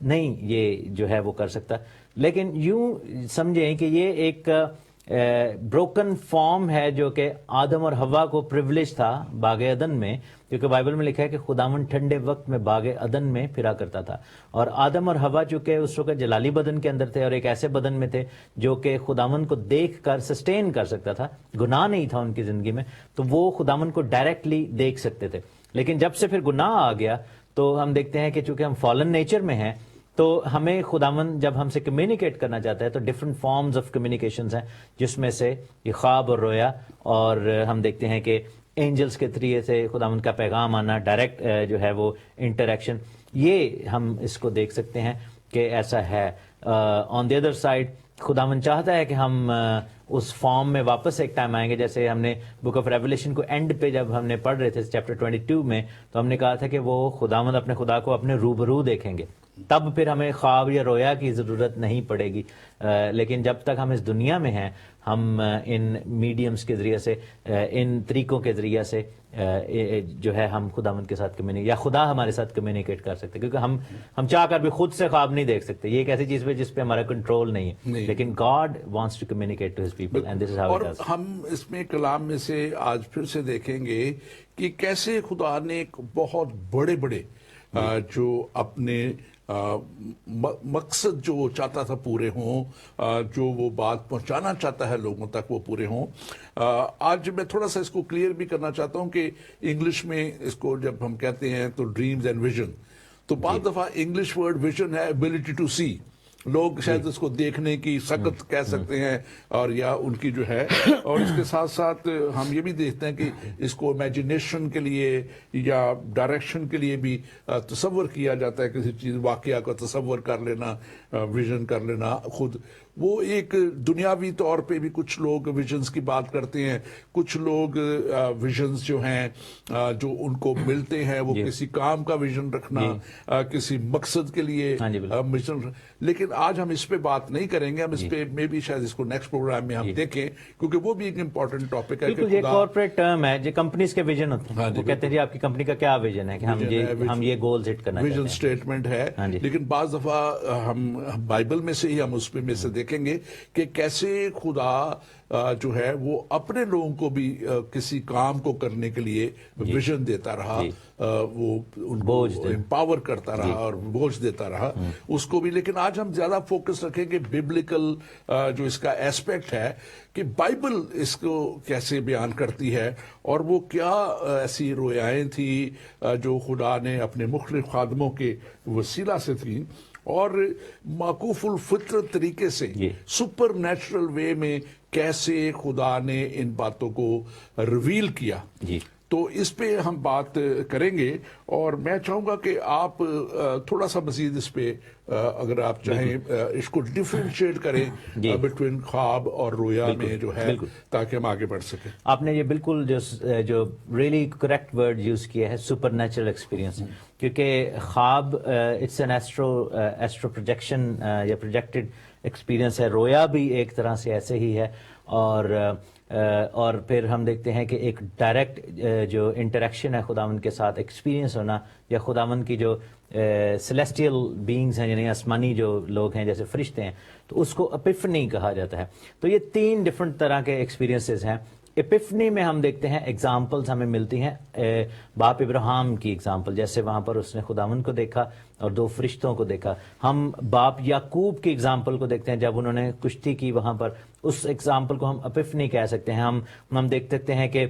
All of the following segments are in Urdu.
نہیں یہ جو ہے وہ کر سکتا. لیکن یوں سمجھیں کہ یہ ایک بروکن فارم ہے جو کہ آدم اور حوا کو پریولیج تھا باغ عدن میں, کیونکہ بائبل میں لکھا ہے کہ خداوند ٹھنڈے وقت میں باغ عدن میں پھرا کرتا تھا, اور آدم اور حوا چونکہ اس وقت جلالی بدن کے اندر تھے اور ایک ایسے بدن میں تھے جو کہ خداوند کو دیکھ کر سسٹین کر سکتا تھا, گناہ نہیں تھا ان کی زندگی میں, تو وہ خداوند کو ڈائریکٹلی دیکھ سکتے تھے. لیکن جب سے پھر گناہ آ گیا تو ہم دیکھتے ہیں کہ چونکہ ہم فالن نیچر میں ہیں تو ہمیں خداوند جب ہم سے کمیونیکیٹ کرنا چاہتا ہے تو ڈفرنٹ فارمز آف کمیونیکیشنز ہیں, جس میں سے یہ خواب اور رویا, اور ہم دیکھتے ہیں کہ اینجلز کے ذریعے سے خداوند کا پیغام آنا, ڈائریکٹ جو ہے وہ انٹریکشن, یہ ہم اس کو دیکھ سکتے ہیں کہ ایسا ہے. آن دی ادر سائڈ خداوند چاہتا ہے کہ ہم اس فارم میں واپس ایک ٹائم آئیں گے, جیسے ہم نے بک آف ریولیشن کو اینڈ پہ جب ہم نے پڑھ رہے تھے چیپٹر 22 میں, تو ہم نے کہا تھا کہ وہ خداوند اپنے خدا کو اپنے روبرو دیکھیں گے, تب پھر ہمیں خواب یا رویا کی ضرورت نہیں پڑے گی. لیکن جب تک ہم اس دنیا میں ہیں ہم ان میڈیمز کے ذریعے سے, ان طریقوں کے ذریعے سے جو ہے ہم خداوند کے ساتھ یا خدا ہمارے ساتھ کمیونیکیٹ کر سکتے, کیونکہ ہم چاہ کر بھی خود سے خواب نہیں دیکھ سکتے. یہ ایک ایسی چیز ہے جس پہ ہمارا کنٹرول نہیں ہے, لیکن God wants to communicate to his people and this is how it does. اور ہم اس میں کلام میں سے آج پھر سے دیکھیں گے کہ کیسے خدا نے ایک بہت بڑے بڑے جو اپنے مقصد جو وہ چاہتا تھا پورے ہوں, جو وہ بات پہنچانا چاہتا ہے لوگوں تک وہ پورے ہوں. آج میں تھوڑا سا اس کو کلیئر بھی کرنا چاہتا ہوں کہ انگلش میں اس کو جب ہم کہتے ہیں تو ڈریمز اینڈ ویژن, تو بعض دفعہ انگلش ورڈ ویژن ہے ایبلٹی ٹو سی, لوگ شاید اس کو دیکھنے کی سکت کہہ سکتے ہیں, اور یا ان کی جو ہے, اور اس کے ساتھ ساتھ ہم یہ بھی دیکھتے ہیں کہ اس کو امیجنیشن کے لیے یا ڈائریکشن کے لیے بھی تصور کیا جاتا ہے, کسی چیز واقعہ کا تصور کر لینا, ویژن کر لینا خود. وہ ایک دنیاوی طور پہ بھی کچھ لوگ ویژنز کی بات کرتے ہیں, کچھ لوگ ویژنز جو ہیں جو ان کو ملتے ہیں وہ کسی کام کا ویژن رکھنا, کسی مقصد کے لیے ویژن. لیکن آج ہم اس پہ بات نہیں کریں گے, ہم اس پہ میں بھی شاید اس کو نیکسٹ پروگرام میں ہم دیکھیں, کیونکہ وہ بھی ایک امپورٹنٹ ٹاپک ہے. یہ کارپوریٹ ٹرم ہے جو کمپنیز کے ویژن ہوتے ہیں, وہ کہتے ہیں جی آپ کی کمپنی کا کیا ویژن ہے کہ ہم یہ گولز ہٹ کرنا چاہتے ہیں, ویژن اسٹیٹمنٹ ہے. لیکن بعض دفعہ ہم بائبل میں سے ہی ہم اس پہ میں سے دیکھیں گے کہ کیسے خدا جو ہے وہ اپنے لوگوں کو بھی کسی کام کو کرنے کے لیے ویژن دیتا رہا, وہ ان کو امپاور کرتا رہا اور بوجھ دیتا رہا اس کو بھی. لیکن آج ہم زیادہ فوکس رکھیں گے ببلیکل جو اس کا ایسپیکٹ ہے کہ بائبل اس کو کیسے بیان کرتی ہے, اور وہ کیا ایسی رویائیں تھیں جو خدا نے اپنے مختلف خادموں کے وسیلہ سے تھیں, اور معکوف الفطرت طریقے سے سپر نیچرل وے میں کیسے خدا نے ان باتوں کو ریویل کیا. تو اس پہ ہم بات کریں گے, اور میں چاہوں گا کہ آپ تھوڑا سا مزید اس پہ اگر آپ چاہیں اس کو ڈیفرینشیٹ کریں بٹوین خواب اور رویا میں جو ہے, تاکہ ہم آگے بڑھ سکیں. آپ نے یہ بالکل جو ریئلی کریکٹ ورڈ یوز کیا ہے, سپر نیچرل ایکسپیرینس, کیونکہ خواب اٹس این ایسٹرو پروجیکشن یا پروجیکٹڈ ایکسپیرینس ہے, رویا بھی ایک طرح سے ایسے ہی ہے. اور پھر ہم دیکھتے ہیں کہ ایک ڈائریکٹ جو انٹریکشن ہے خداوند کے ساتھ, ایکسپیرینس ہونا, یا خداوند کی جو سیلیسٹیل بینگز ہیں یعنی آسمانی جو لوگ ہیں جیسے فرشتے ہیں, تو اس کو اپیفنی کہا جاتا ہے. تو یہ 3 ڈفرنٹ طرح کے ایکسپیرینسز ہیں. ایپیفنی میں ہم دیکھتے ہیں ایگزامپلز ہمیں ملتی ہیں باپ ابراہیم کی ایگزامپل, جیسے وہاں پر اس نے خداوند کو دیکھا اور 2 فرشتوں کو دیکھا. ہم باپ یعقوب کی ایگزامپل کو دیکھتے ہیں جب انہوں نے کشتی کی وہاں پر, اس ایگزامپل کو ہم ایپیفنی کہہ سکتے ہیں. ہم دیکھ سکتے ہیں کہ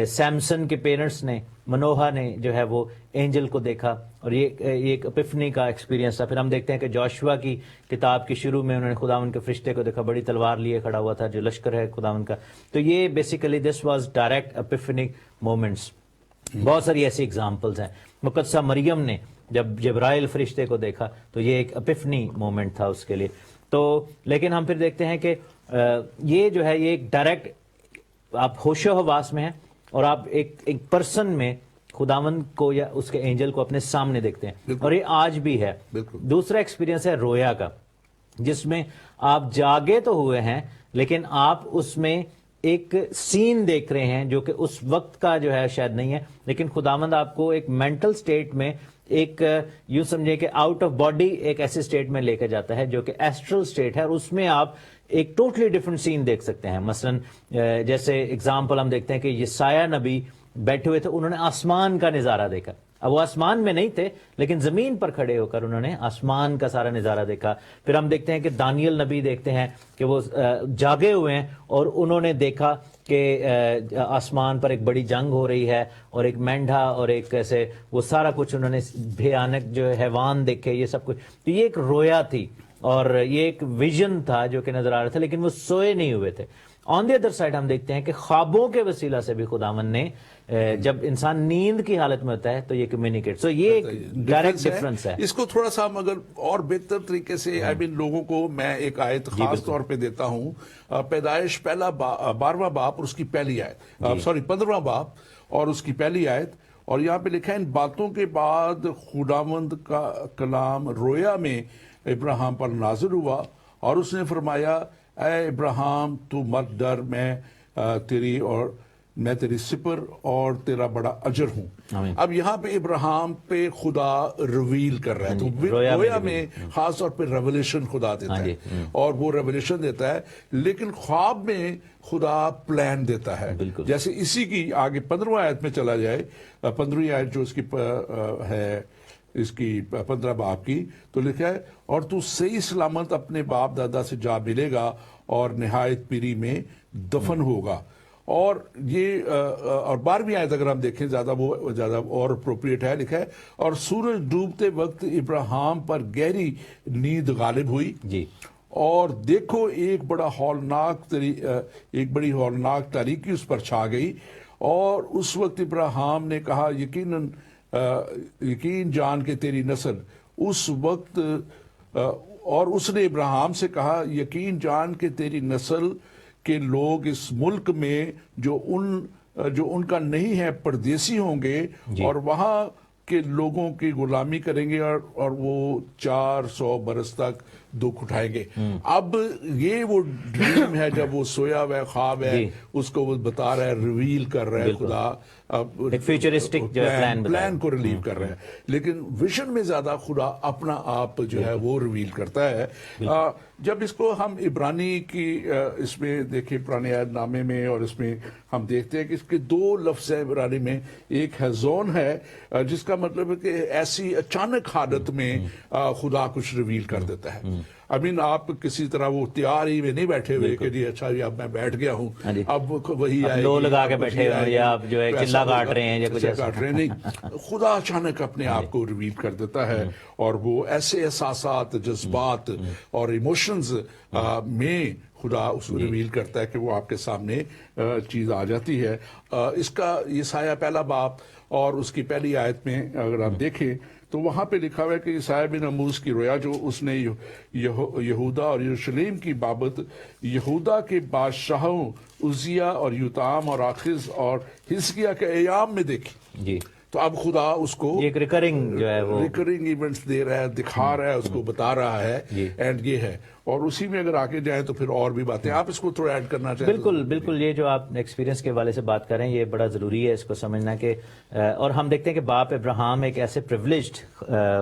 سیمسن کے پیرنٹس نے, منوہا نے جو ہے وہ اینجل کو دیکھا, اور یہ ایک ایپیفنی کا ایکسپیرینس تھا. پھر ہم دیکھتے ہیں کہ جوشوا کی کتاب کے شروع میں انہوں نے خداوند کے فرشتے کو دیکھا, بڑی تلوار لیے کھڑا ہوا تھا جو لشکر ہے خداوند کا. تو یہ basically this was direct epiphanic moments. بہت ساری ایسی ایگزامپلس ہیں. مقدسہ مریم نے جب جبرائیل فرشتے کو دیکھا تو یہ ایک ایپیفنی مومنٹ تھا اس کے لیے. تو لیکن ہم پھر دیکھتے ہیں کہ یہ جو ہے یہ ایک ڈائریکٹ, آپ ہوش و حواس میں ہیں اور آپ ایک پرسن میں خداوند کو یا اس کے اینجل کو اپنے سامنے دیکھتے ہیں, اور یہ آج بھی ہے. دوسرا ایکسپیرینس ہے رویا کا, جس میں آپ جاگے تو ہوئے ہیں لیکن آپ اس میں ایک سین دیکھ رہے ہیں جو کہ اس وقت کا جو ہے شاید نہیں ہے, لیکن خداوند آپ کو ایک مینٹل سٹیٹ میں ایک یوں سمجھے کہ آؤٹ آف باڈی ایک ایسے سٹیٹ میں لے کے جاتا ہے جو کہ ایسٹرل سٹیٹ ہے, اور اس میں آپ ایک ٹوٹلی ڈفرنٹ سین دیکھ سکتے ہیں. مثلا جیسے اگزامپل ہم دیکھتے ہیں کہ یسایہ نبی بیٹھے ہوئے تھے, انہوں نے آسمان کا نظارہ دیکھا. اب وہ آسمان میں نہیں تھے لیکن زمین پر کھڑے ہو کر انہوں نے آسمان کا سارا نظارہ دیکھا. پھر ہم دیکھتے ہیں کہ دانیل نبی دیکھتے ہیں کہ وہ جاگے ہوئے ہیں اور انہوں نے دیکھا کہ آسمان پر ایک بڑی جنگ ہو رہی ہے, اور ایک مینڈھا اور ایک ایسے وہ سارا کچھ انہوں نے بھیانک جو حیوان دیکھے, یہ سب کچھ. تو یہ ایک رویا تھی اور یہ ایک ویژن تھا جو کہ نظر آ رہا تھا, لیکن وہ سوئے نہیں ہوئے تھے. آن دی ادر سائڈ ہم دیکھتے ہیں کہ خوابوں کے وسیلہ سے بھی خداوند نے جب انسان نیند کی حالت میں ہوتا ہے تو یہ کمیونیکیٹ, سو یہ ایک ڈائریکٹ ڈفرنس ہے. اس کو تھوڑا سا ہم اگر اور بہتر طریقے سے لوگوں کو میں ایک آیت خاص طور پہ دیتا ہوں, پیدائش پہلا 12واں باب اور اس کی پہلی آیت, 15واں باب اور اس کی پہلی آیت, اور یہاں پہ لکھا ہے ان باتوں کے بعد خداوند کا کلام رویا میں ابراہیم پر نازل ہوا اور اس نے فرمایا اے ابراہیم تو مت ڈر, میں تیری سپر اور تیرا بڑا اجر ہوں. اب یہاں پہ ابراہیم پہ خدا ریویل کر رہا ہے, تو رویا میں خاص طور پہ ریولیشن خدا دیتا ہے, اور وہ ریولیشن دیتا ہے, لیکن خواب میں خدا پلان دیتا ہے. جیسے اسی کی آگے 15واں آیت میں چلا جائے, 15ویں آیت جو اس کی ہے اس کی 15 باب کی, تو لکھا ہے اور تو صحیح سلامت اپنے باپ دادا سے جا ملے گا اور نہایت پیری میں دفن ہوگا. اور یہ اور 12ویں آیت اگر ہم دیکھیں زیادہ اور اپروپریٹ ہے, لکھا ہے اور سورج ڈوبتے وقت ابراہیم پر گہری نیند غالب ہوئی جی, اور دیکھو ایک بڑی ہولناک تاریکی اس پر چھا گئی, اور اس وقت ابراہیم نے کہا یقین جان کے تیری نسل اس وقت, اور اس نے ابراہیم سے کہا یقین جان کے تیری نسل کے لوگ اس ملک میں جو ان کا نہیں ہے پردیسی ہوں گے اور وہاں کے لوگوں کی غلامی کریں گے, اور وہ 400 برس تک دکھ اٹھائیں گے. اب یہ وہ ڈریم ہے جب وہ سویا ہوا خواب ہے, اس کو وہ بتا رہا ہے, ریویل کر رہا ہے خدا, فیوچرسٹک پلان کو ریلیو کر رہا ہے, لیکن ویژن میں زیادہ خدا اپنا آپ جو ہے وہ ریویل کرتا ہے. جب اس کو ہم عبرانی کی اس میں دیکھیں پرانے عہد نامے میں, اور اس میں ہم دیکھتے ہیں کہ اس کے 2 لفظ ہیں عبرانی میں, ایک ہیزون ہے جس کا مطلب ہے کہ ایسی اچانک حالت میں خدا کچھ ریویل کر دیتا ہے. آپ کسی طرح وہ تیاری میں نہیں بیٹھے ہوئے کہ جی اچھا اب میں بیٹھ گیا ہوں, اب وہی آئے لو لگا کے بیٹھے ہوئے یا آپ جو ہے چلا کاٹ رہے ہیں یا کچھ کاٹ رہے ہیں, نہیں, خدا اچانک اپنے آپ کو ریویل کر دیتا ہے, اور وہ ایسے احساسات, جذبات اور ایموشنز میں خدا اس کو ریویل کرتا ہے کہ وہ آپ کے سامنے چیز آ جاتی ہے. اس کا یسایہ پہلا باب اور اس کی پہلی آیت میں اگر آپ دیکھیں تو وہاں پہ لکھا ہوا ہے کہ یسایہ بن آموز کی رویا جو اس نے یہودا اور یروشلم کی بابت یہودا کے بادشاہوں عزیہ اور یوتام اور آخز اور حزقیہ کے ایام میں دیکھی جی. تو اب خدا اس کو ایک ریکرنگ جو ہے وہ ریکرنگ ایونٹس دے رہا ہے, دکھا رہا ہے, اس کو بتا رہا ہے, اینڈ یہ ہے. اور اسی میں اگر آگے جائیں تو پھر اور بھی باتیں آپ اس کو تھوڑا ایڈ کرنا چاہیں. بالکل یہ جو آپ ایکسپیرینس کے حوالے سے بات کر رہے ہیں یہ بڑا ضروری ہے اس کو سمجھنا کہ, اور ہم دیکھتے ہیں کہ باپ ابراہیم ایک ایسے پریولیجڈ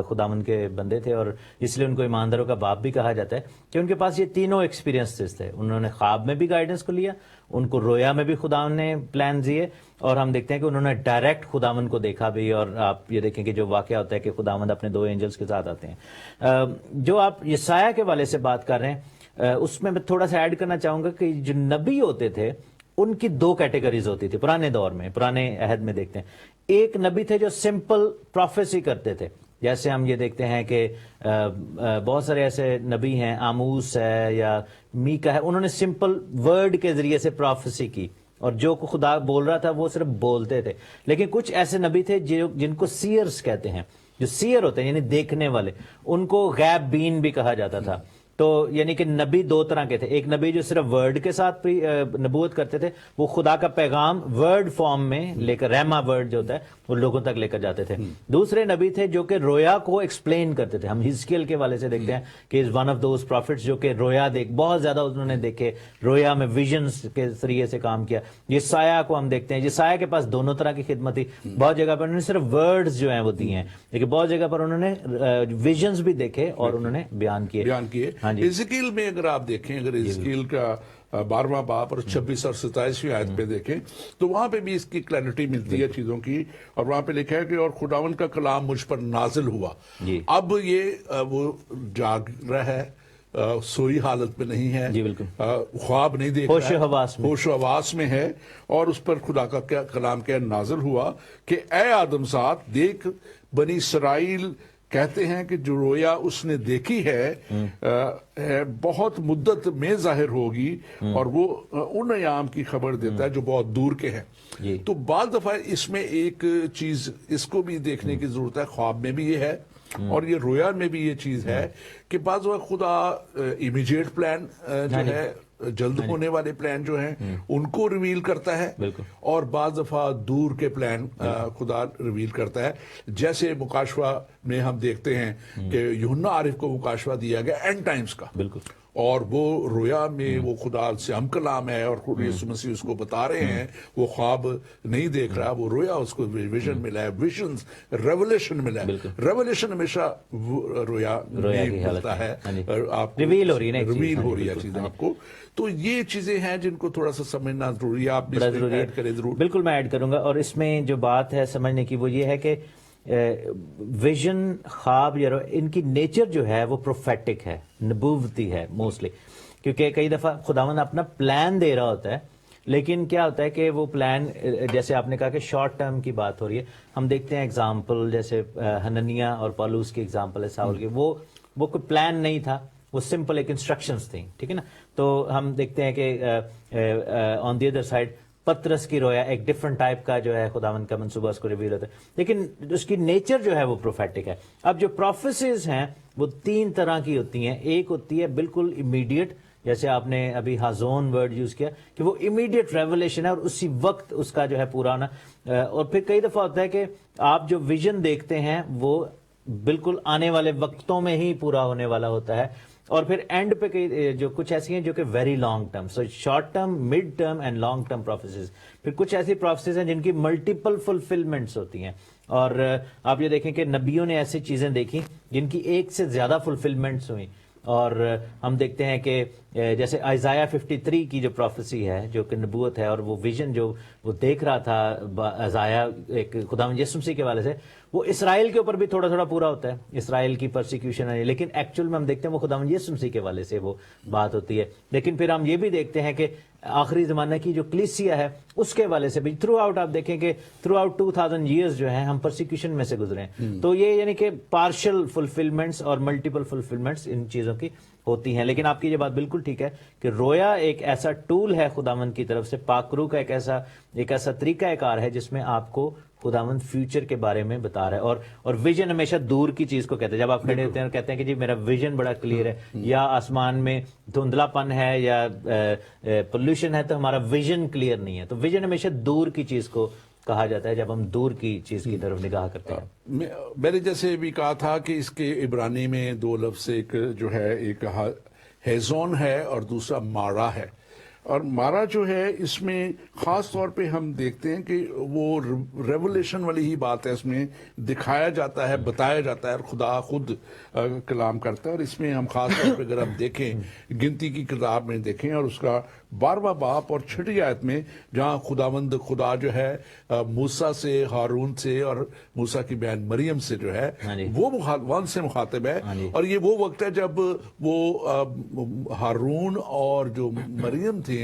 خداوند کے بندے تھے, اور اس لیے ان کو ایمانداروں کا باپ بھی کہا جاتا ہے کہ ان کے پاس یہ تینوں ایکسپیرینسز تھے. انہوں نے خواب میں بھی گائیڈنس کو لیا, ان کو رویا میں بھی خداوند نے پلان دیے, اور ہم دیکھتے ہیں کہ انہوں نے ڈائریکٹ خداوند کو دیکھا بھی. اور آپ یہ دیکھیں کہ جو واقعہ ہوتا ہے کہ خداوند اپنے 2 اینجلز کے ساتھ آتے ہیں. جو آپ یسایہ کے والے سے بات کر رہے ہیں اس میں تھوڑا سا ایڈ کرنا چاہوں گا کہ جو نبی ہوتے تھے ان کی 2 کیٹیگریز ہوتی تھی پرانے دور میں, پرانے عہد میں دیکھتے ہیں. ایک نبی تھے جو سمپل پروفیسی کرتے تھے, جیسے ہم یہ دیکھتے ہیں کہ بہت سارے ایسے نبی ہیں, آموس ہے یا میکا ہے, انہوں نے سمپل ورڈ کے ذریعے سے پروفیسی کی, اور جو کو خدا بول رہا تھا وہ صرف بولتے تھے. لیکن کچھ ایسے نبی تھے جن کو سیئرز کہتے ہیں, جو سیئر ہوتے ہیں یعنی دیکھنے والے, ان کو غیب بین بھی کہا جاتا تھا. تو یعنی کہ نبی دو طرح کے تھے. ایک نبی جو صرف ورڈ کے ساتھ نبوت کرتے تھے, وہ خدا کا پیغام ورڈ فارم میں لے کر, رحمہ ورڈ جو ہوتا ہے وہ لوگوں تک لے کر جاتے تھے. دوسرے نبی تھے جو کہ رویا کو ایکسپلین کرتے تھے. ہم حزقیل کے والے سے دیکھتے ہیں کہ is one of those prophets جو کہ رویا بہت زیادہ انہوں نے دیکھے, رویا میں ویژنز کے ذریعے سے کام کیا. یسایہ کو ہم دیکھتے ہیں, یسایہ کے پاس دونوں طرح کی خدمت تھی. بہت جگہ پر انہوں نے صرف ورڈز جو ہیں وہ دیے ہیں, لیکن بہت جگہ پر انہوں نے ویژنز بھی دیکھے اور انہوں نے بیان کیے. حزقیل میں اگر آپ دیکھیں, اگر حزقیل کا 12واں باب اور 26 اور 27ویں آیت پہ دیکھیں تو وہاں پہ بھی اس کی کلیئرٹی ملتی ہے چیزوں کی, اور وہاں پہ لکھا ہے کہ اور خداوند کا کلام مجھ پر نازل ہوا. اب یہ وہ جاگ رہا ہے, سوئی حالت میں نہیں ہے, جی بالکل, خواب نہیں دیکھ رہا ہے, ہوش و حواس میں ہے, اور اس پر خدا کا کلام کیا نازل ہوا کہ اے آدم زاد دیکھ, بنی اسرائیل کہتے ہیں کہ جو رویا اس نے دیکھی ہے بہت مدت میں ظاہر ہوگی, اور وہ ان ایام کی خبر دیتا ہے جو بہت دور کے ہیں. تو بعض دفعہ اس میں ایک چیز اس کو بھی دیکھنے کی ضرورت ہے, خواب میں بھی یہ ہے اور یہ رویا میں بھی یہ چیز ہے کہ بعض وقت خدا امیجیٹ پلان جو ہے, جلد ہونے والے پلان جو ہیں ان کو ریویل کرتا ہے, اور بعض دفعہ دور کے پلان خدا ریویل کرتا ہے. جیسے مکاشفہ میں ہم دیکھتے ہیں کہ یوحنا عارف کو مکاشفہ دیا گیا اینڈ ٹائمز کا, اور وہ رویا میں وہ خدا سے ہم کلام ہے, اور یسوع مسیح اس کو بتا رہے ہیں, وہ خواب نہیں دیکھ رہا, وہ رویا اس کو ویژن ملا ہے, ویژنز ریولیشن ملا ہے. ریولیشن ہمیشہ رویا میں ہوتا ہے, ریویل ہو رہی ہے چیز آپ کو. تو یہ چیزیں ہیں جن کو تھوڑا سا سمجھنا ضروری ہے. آپ ایڈ کریں ضرور. بالکل میں ایڈ کروں گا, اور اس میں جو بات ہے سمجھنے کی وہ یہ ہے کہ ویژن, خواب, ان کی نیچر جو ہے وہ پروفیٹک ہے, نبوتی ہے موسٹلی, کیونکہ کئی دفعہ خداوند اپنا پلان دے رہا ہوتا ہے, لیکن کیا ہوتا ہے کہ وہ پلان, جیسے آپ نے کہا کہ شارٹ ٹرم کی بات ہو رہی ہے, ہم دیکھتے ہیں اگزامپل جیسے حننیہ اور پالوس کی اگزامپل ہے ساؤل کی, وہ کوئی پلان نہیں تھا, وہ سمپل ایک انسٹرکشنز تھیں, ٹھیک ہے نا. تو ہم دیکھتے ہیں کہ آن دی ادر سائڈ پترس کی رویا ایک ڈفرنٹ ٹائپ کا جو ہے خداوند کا منصوبہ اس کو ریویل ہوتا ہے, لیکن اس کی نیچر جو ہے وہ پروفیٹک ہے. اب جو پروفیسیز ہیں وہ تین طرح کی ہوتی ہیں. ایک ہوتی ہے بالکل امیڈیٹ, جیسے آپ نے ابھی ہازون ورڈ یوز کیا کہ وہ امیڈیٹ ریولیشن ہے اور اسی وقت اس کا جو ہے پورا ہونا. اور پھر کئی دفعہ ہوتا ہے کہ آپ جو ویژن دیکھتے ہیں وہ بالکل آنے والے وقتوں میں ہی پورا ہونے والا ہوتا ہے, اور پھر اینڈ پہ جو کچھ ایسی ہیں جو کہ very long term, so short term, mid term and long term prophecies. پھر کچھ ایسی پروفیسیز ہیں جن کی ملٹیپل فلفلمنٹس ہوتی ہیں, اور آپ یہ دیکھیں کہ نبیوں نے ایسی چیزیں دیکھی جن کی ایک سے زیادہ فلفلمنٹس ہوئیں. اور ہم دیکھتے ہیں کہ جیسے آئزایہ 53 کی جو پروفیسی ہے جو کہ نبوت ہے, اور وہ ویژن جو وہ دیکھ رہا تھا آئزایہ ایک خداوند یسوع مسیح کے والے سے, وہ اسرائیل کے اوپر بھی تھوڑا تھوڑا پورا ہوتا ہے, اسرائیل کی پرسیکیوشن ہے, لیکن ایکچوئل میں ہم دیکھتے ہیں وہ خداوند یسوع مسیح کے والے سے وہ بات ہوتی ہے. لیکن پھر ہم یہ بھی دیکھتے ہیں کہ آخری زمانہ کی جو کلیسیا ہے اس کے والے سے بھی تھرو آؤٹ آپ دیکھیں کہ تھرو آؤٹ 2000 ایئرز جو ہیں ہم پرسیکیوشن میں سے گزرے ہیں. تو یہ یعنی کہ پارشل فلفلمنٹس اور ملٹیپل فلفلمنٹس ان چیزوں کی ہوتی ہیں. لیکن آپ کی یہ بات بالکل ٹھیک ہے کہ رویا ایک ایسا ٹول ہے خداوند کی طرف سے, پاک روح کا ایک ایسا طریقہ کار ہے جس میں آپ کو خداوند فیوچر کے بارے میں بتا رہا ہے. اور ویژن ہمیشہ دور کی چیز کو کہتے ہیں. جب آپ کھڑے ہوتے ہیں اور کہتے ہیں کہ جی میرا ویژن بڑا کلیئر ہے, یا آسمان میں دھندلا پن ہے یا پولوشن ہے تو ہمارا ویژن کلیئر نہیں ہے. تو ویژن ہمیشہ دور کی چیز کو کہا جاتا ہے جب ہم دور کی چیز کی طرف نگاہ کرتے ہیں. میں نے جیسے بھی کہا تھا کہ اس کے عبرانی میں دو لفظ, ایک جو ہے ایک ہیزون ہے اور دوسرا مارا ہے. اور مارا جو ہے اس میں خاص طور پہ ہم دیکھتے ہیں کہ وہ ریولیشن والی ہی بات ہے, اس میں دکھایا جاتا ہے, بتایا جاتا ہے, اور خدا خود کلام کرتا ہے. اور اس میں ہم خاص طور پہ اگر ہم دیکھیں گنتی کی کتاب میں دیکھیں اور اس کا 12واں باب اور 6 آیت میں, جہاں خدا جو ہے موسیٰ سے, ہارون سے اور موسیٰ کی بہن مریم سے جو ہے وہ سے مخاطب ہے. اور یہ وہ وقت ہے جب وہ ہارون اور جو مریم تھے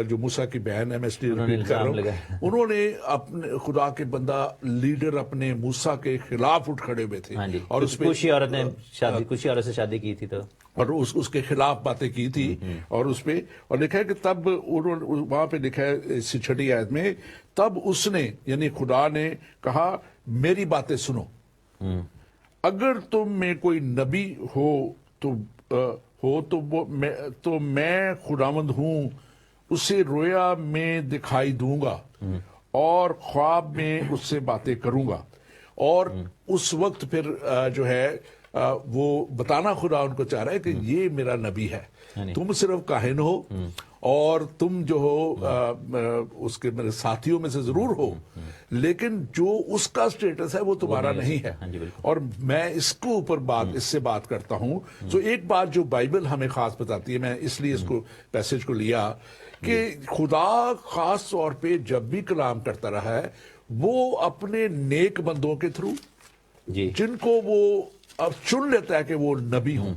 جو موسیٰ کی بہن ہے, میں اس لیے ریپیٹ کر رہا ہوں, انہوں نے اپنے خدا کے بندہ لیڈر اپنے موسیٰ کے خلاف اٹھ کھڑے ہوئے تھے, اور اس پہ کچھ عورت نے کچھ عورت سے شادی کی تھی, تو اور اس کے خلاف باتیں کی تھی. اور اس پہ اور لکھا ہے کہ تب وہاں پہ لکھا ہے 6 آیت میں, تب اس نے یعنی خدا نے کہا میری باتیں سنو, اگر تم میں کوئی نبی ہو تو ہو تو میں خداوند ہوں، اسے رویا میں دکھائی دوں گا اور خواب میں اس سے باتیں کروں گا. اور اس وقت پھر جو ہے وہ بتانا خدا ان کو چاہ رہا ہے کہ یہ میرا نبی ہے، تم صرف کاہن ہو اور تم جو ہو اس کے میرے ساتھیوں میں سے ضرور ہو، لیکن جو اس کا سٹیٹس ہے وہ تمہارا نہیں ہے. اور میں اس کو اوپر اس سے بات کرتا ہوں. تو ایک بات جو بائبل ہمیں خاص بتاتی ہے، میں اس لیے اس کو پیسج کو لیا کہ خدا خاص طور پہ جب بھی کلام کرتا رہا ہے وہ اپنے نیک بندوں کے تھرو، جن کو وہ اب چن لیتا ہے کہ وہ نبی ہوں.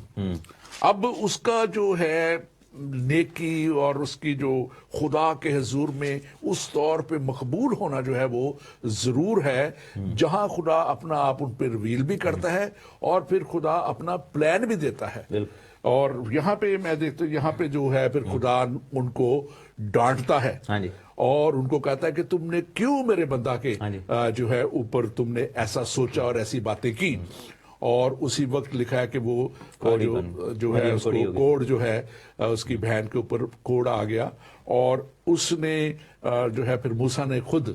اب اس کا جو ہے نیکی اور اس کی جو خدا کے حضور میں اس طور پہ مقبول ہونا جو ہے وہ ضرور ہے، جہاں خدا اپنا آپ ان پہ ریویل بھی کرتا ہے اور پھر خدا اپنا پلان بھی دیتا ہے. اور یہاں پہ میں دیکھتا ہوں یہاں پہ جو ہے پھر خدا ان کو ڈانٹتا ہے اور ان کو کہتا ہے کہ تم نے کیوں میرے بندہ کے جو ہے اوپر تم نے ایسا سوچا اور ایسی باتیں کی. اور اسی وقت لکھا ہے کہ وہ جو ہے اس کو کوڑ جو ہے اس کی بہن کے اوپر کوڑ آ گیا، اور اس نے جو ہے پھر موسیٰ نے خود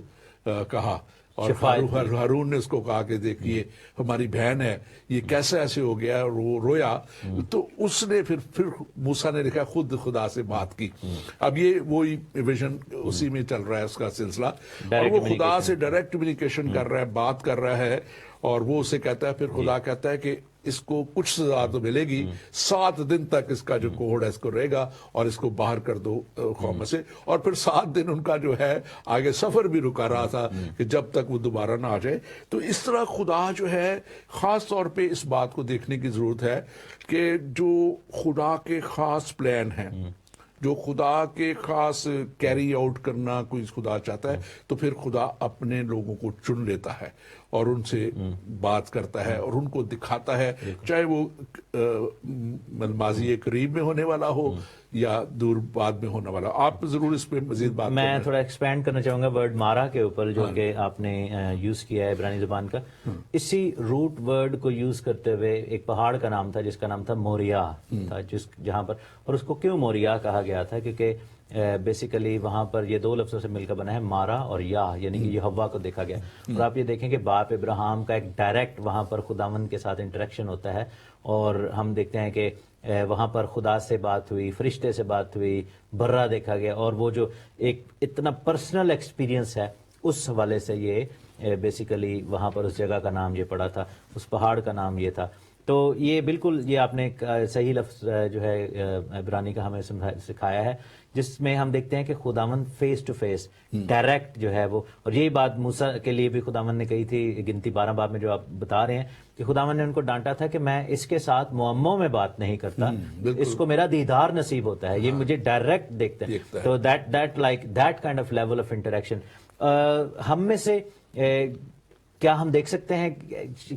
کہا اور ہارون نے اس کو کہا کہ دیکھیے ہماری بہن ہے، یہ کیسے ایسے ہو گیا، اور وہ رویا. تو اس نے پھر موسیٰ نے لکھا خود خدا سے بات کی. اب یہ وہی ویژن اسی میں چل رہا ہے اس کا سلسلہ، اور وہ خدا سے ڈائریکٹ کمیونیکیشن کر رہا ہے، بات کر رہا ہے. اور وہ اسے کہتا ہے، پھر خدا کہتا ہے کہ اس کو کچھ سزا تو ملے گی، 7 دن تک اس کا جو کوڑ ہے اس کو رہے گا اور اس کو باہر کر دو قوم سے. اور پھر 7 دن ان کا جو ہے آگے سفر بھی رکا رہا تھا کہ جب تک وہ دوبارہ نہ آ جائے. تو اس طرح خدا جو ہے خاص طور پہ اس بات کو دیکھنے کی ضرورت ہے کہ جو خدا کے خاص پلان ہیں، جو خدا کے خاص کیری آؤٹ کرنا کوئی خدا چاہتا ہے، تو پھر خدا اپنے لوگوں کو چن لیتا ہے اور ان سے بات کرتا ہے اور ان کو دکھاتا ہے، چاہے وہ ماضی قریب میں ہونے والا ہو یا دور بعد میں ہونے والا. آپ ضرور اس پہ مزید بات میں تھوڑا ایکسپینڈ کرنا چاہوں گا ورڈ مارا کے اوپر جو کہ آپ نے یوز کیا ہے عبرانی زبان کا. اسی روٹ ورڈ کو یوز کرتے ہوئے ایک پہاڑ کا نام تھا جس کا نام تھا موریا تھا، جہاں پر، اور اس کو کیوں موریا کہا گیا تھا کیونکہ بیسیکلی وہاں پر یہ 2 لفظوں سے مل کر بنا ہے، مارا اور یا، یعنی کہ یہوہ کو دیکھا گیا. اور آپ یہ دیکھیں کہ باپ ابراہیم کا ایک ڈائریکٹ وہاں پر خداوند کے ساتھ انٹریکشن ہوتا ہے، اور ہم دیکھتے ہیں کہ وہاں پر خدا سے بات ہوئی، فرشتے سے بات ہوئی، برہ دیکھا گیا. اور وہ جو ایک اتنا پرسنل ایکسپیرینس ہے اس حوالے سے یہ بیسیکلی وہاں پر اس جگہ کا نام یہ پڑا تھا، اس پہاڑ کا نام یہ تھا. تو یہ بالکل یہ آپ نے صحیح لفظ جو ہے عبرانی کا ہمیں سکھایا ہے، جس میں ہم دیکھتے ہیں کہ خداوند فیس ٹو فیس ڈائریکٹ جو ہے وہ، اور یہی بات موسیٰ کے لیے بھی خداوند نے کہی تھی گنتی 12 باب میں جو آپ بتا رہے ہیں کہ خداوند نے ان کو ڈانٹا تھا کہ میں اس کے ساتھ معموں میں بات نہیں کرتا، اس کو میرا دیدار نصیب ہوتا ہے، یہ مجھے ڈائریکٹ دیکھتا ہے. تو that kind of level of interaction ہم میں سے کیا ہم دیکھ سکتے ہیں؟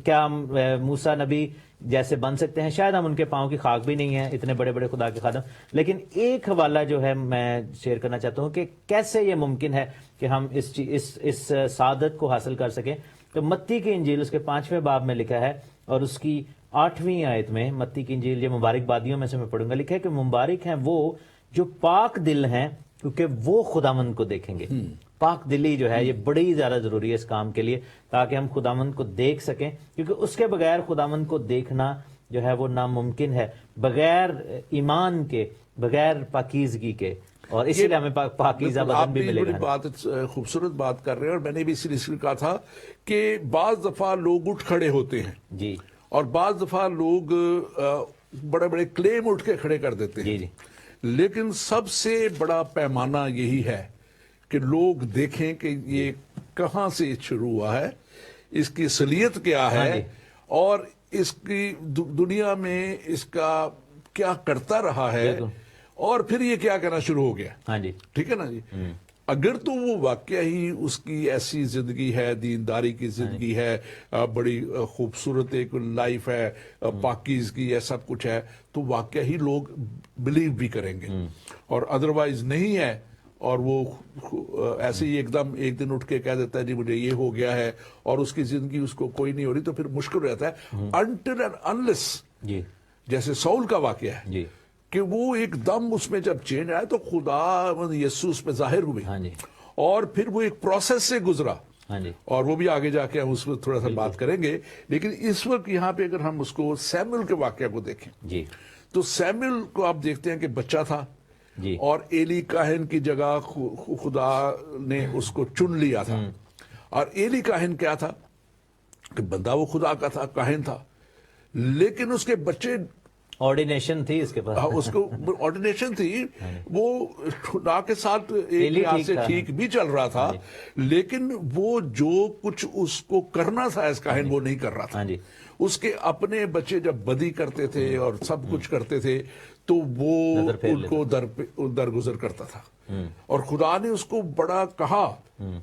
کیا ہم موسیٰ نبی جیسے بن سکتے ہیں؟ شاید ہم ان کے پاؤں کی خاک بھی نہیں ہیں، اتنے بڑے بڑے خدا کے خادم. لیکن ایک حوالہ جو ہے میں شیئر کرنا چاہتا ہوں کہ کیسے یہ ممکن ہے کہ ہم اس سعادت کو حاصل کر سکیں. تو متی کی انجیل اس کے 5ویں باب میں لکھا ہے اور اس کی 8ویں آیت میں، متی کی انجیل یہ مبارک بادیوں میں سے میں پڑھوں گا، لکھا ہے کہ مبارک ہیں وہ جو پاک دل ہیں کیونکہ وہ خداوند کو دیکھیں گے. پاک دلی جو ہے یہ بڑی زیادہ ضروری ہے اس کام کے لیے، تاکہ ہم خداوند کو دیکھ سکیں، کیونکہ اس کے بغیر خداوند کو دیکھنا جو ہے وہ ناممکن ہے، بغیر ایمان کے، بغیر پاکیزگی کے. اور اسی لیے ہمیں پاکیزہ بدن بھی ملے گا. بات خوبصورت بات کر رہے ہیں، اور میں نے بھی اسی لیے کہا تھا کہ بعض دفعہ لوگ اٹھ کھڑے ہوتے ہیں جی، اور بعض دفعہ لوگ بڑے بڑے کلیم اٹھ کے کھڑے کر دیتے ہیں. جی. لیکن سب سے بڑا پیمانہ یہی ہے کہ لوگ دیکھیں کہ یہ کہاں سے شروع ہوا ہے، اس کی اصلیت کیا ہے، اور اس کی دنیا میں اس کا کیا کرتا رہا ہے، اور پھر یہ کیا کرنا شروع ہو گیا. ٹھیک ہے نا جی. اگر تو وہ واقعہ ہی اس کی ایسی زندگی ہے، دینداری کی زندگی ہے، بڑی خوبصورت ایک لائف ہے، پاکیزگی ہے، سب کچھ ہے، تو واقعہ ہی لوگ بلیو بھی کریں گے. اور ادروائز نہیں ہے اور وہ ایسے ہی ایک دن اٹھ کے کہہ دیتا ہے جی مجھے یہ ہو گیا ہے، اور اس کی زندگی اس کو کوئی نہیں ہو رہی، تو پھر مشکل رہتا ہے. until and unless جیسے سول کا واقعہ ہے، کہ وہ ایک دم اس میں جب چینج آیا تو خدا یسوع اس میں ظاہر ہوئے ہاں جی اور پھر وہ ایک پروسیس سے گزرا ہاں جی اور وہ بھی آگے جا کے ہم اس میں تھوڑا سا بات کریں گے. لیکن اس وقت یہاں پہ اگر ہم اس کو سیموئل کے واقعہ کو دیکھیں جی تو سیموئل کو آپ دیکھتے ہیں کہ بچہ تھا جی اور ایلی کاہن کی جگہ خدا نے اس کو چن لیا تھا. اور ایلی کاہن کیا تھا کہ بندہ وہ خدا کا تھا, کاہن تھا, لیکن اس کے بچے آرڈینیشن تھی اس کے پاس, اس کو آرڈینیشن تھی, وہ خدا کے ساتھ ایک ایلی لحاظ ٹھیک سے تھا. ٹھیک بھی چل رہا تھا, لیکن وہ جو کچھ اس کو کرنا تھا اس کاہن وہ نہیں کر رہا تھا. ہاں جی اس کے اپنے بچے جب بدی کرتے تھے اور سب کچھ کرتے تھے تو وہ نظر پھیر ان کو درگزر کرتا تھا. اور خدا نے اس کو بڑا کہا.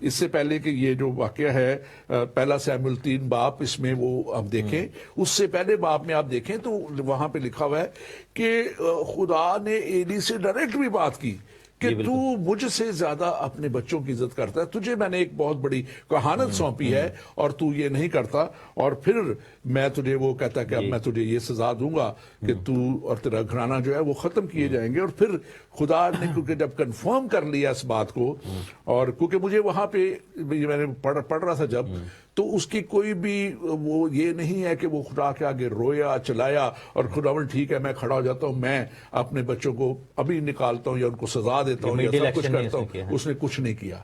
اس سے پہلے کہ یہ جو واقعہ ہے پہلا سیموئیل 3 باب اس میں وہ آپ دیکھیں, اس سے پہلے باب میں آپ دیکھیں تو وہاں پہ لکھا ہوا ہے کہ خدا نے ایلی سے ڈائریکٹ بھی بات کی کہ تو مجھ سے زیادہ اپنے بچوں کی عزت کرتا ہے, تجھے میں نے ایک بہت بڑی کہانت سونپی ہے اور تو یہ نہیں کرتا, اور پھر میں تجھے وہ کہتا کہ اب میں تجھے یہ سزا دوں گا کہ تو اور تیرا گھرانہ جو ہے وہ ختم کیے جائیں گے. اور پھر خدا نے کیونکہ جب کنفرم کر لیا اس بات کو, اور کیونکہ مجھے وہاں پہ میں نے پڑھ رہا تھا جب, تو اس کی کوئی بھی وہ یہ نہیں ہے کہ وہ خدا کے آگے رویا چلایا اور خداوند ٹھیک ہے میں کھڑا ہو جاتا ہوں, میں اپنے بچوں کو ابھی نکالتا ہوں یا ان کو سزا دیتا ہوں یا سب کچھ کرتا ہوں. اس نے کچھ نہیں کیا.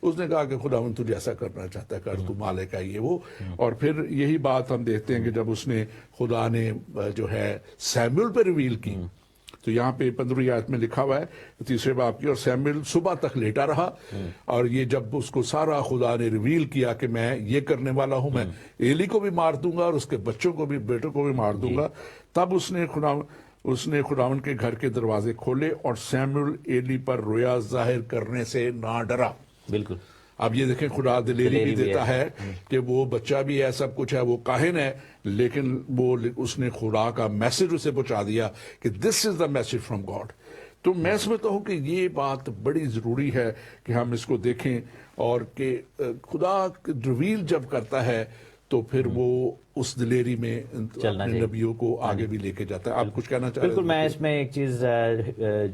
اس نے کہا کہ خداوند تجھے ایسا کرنا چاہتا ہے کر, تو مالک ہے یہ وہ. اور پھر یہی بات ہم دیکھتے ہیں کہ جب اس نے خدا نے جو ہے سیموئیل پہ ریویل کی, تو یہاں پہ 15 آیت میں لکھا ہوا ہے 3 باب کی, اور سیموئیل صبح تک لیٹا رہا, اور یہ جب اس کو سارا خدا نے ریویل کیا کہ میں یہ کرنے والا ہوں, میں ایلی کو بھی مار دوں گا اور اس کے بچوں کو بھی, بیٹوں کو بھی مار دوں گا, تب اس نے خداوند کے گھر کے دروازے کھولے اور سیموئیل ایلی پر رویا ظاہر کرنے سے نہ ڈرا. بالکل. اب یہ دیکھیں خدا دلیری بھی دیتا ہے کہ وہ بچہ بھی ہے, سب کچھ ہے, وہ کاہن ہے, لیکن وہ اس نے خدا کا میسج اسے پہنچا دیا کہ دس از دا میسج فرام گاڈ. تو میں سمجھتا ہوں کہ یہ بات بڑی ضروری ہے کہ ہم اس کو دیکھیں, اور کہ خدا ریویل جب کرتا ہے تو پھر وہ اس دلیری میں اپنے نبیوں کو آگے بھی لے کے جاتا ہے. آپ کچھ کہنا چاہ رہے ہیں؟ بالکل. میں اس میں ایک چیز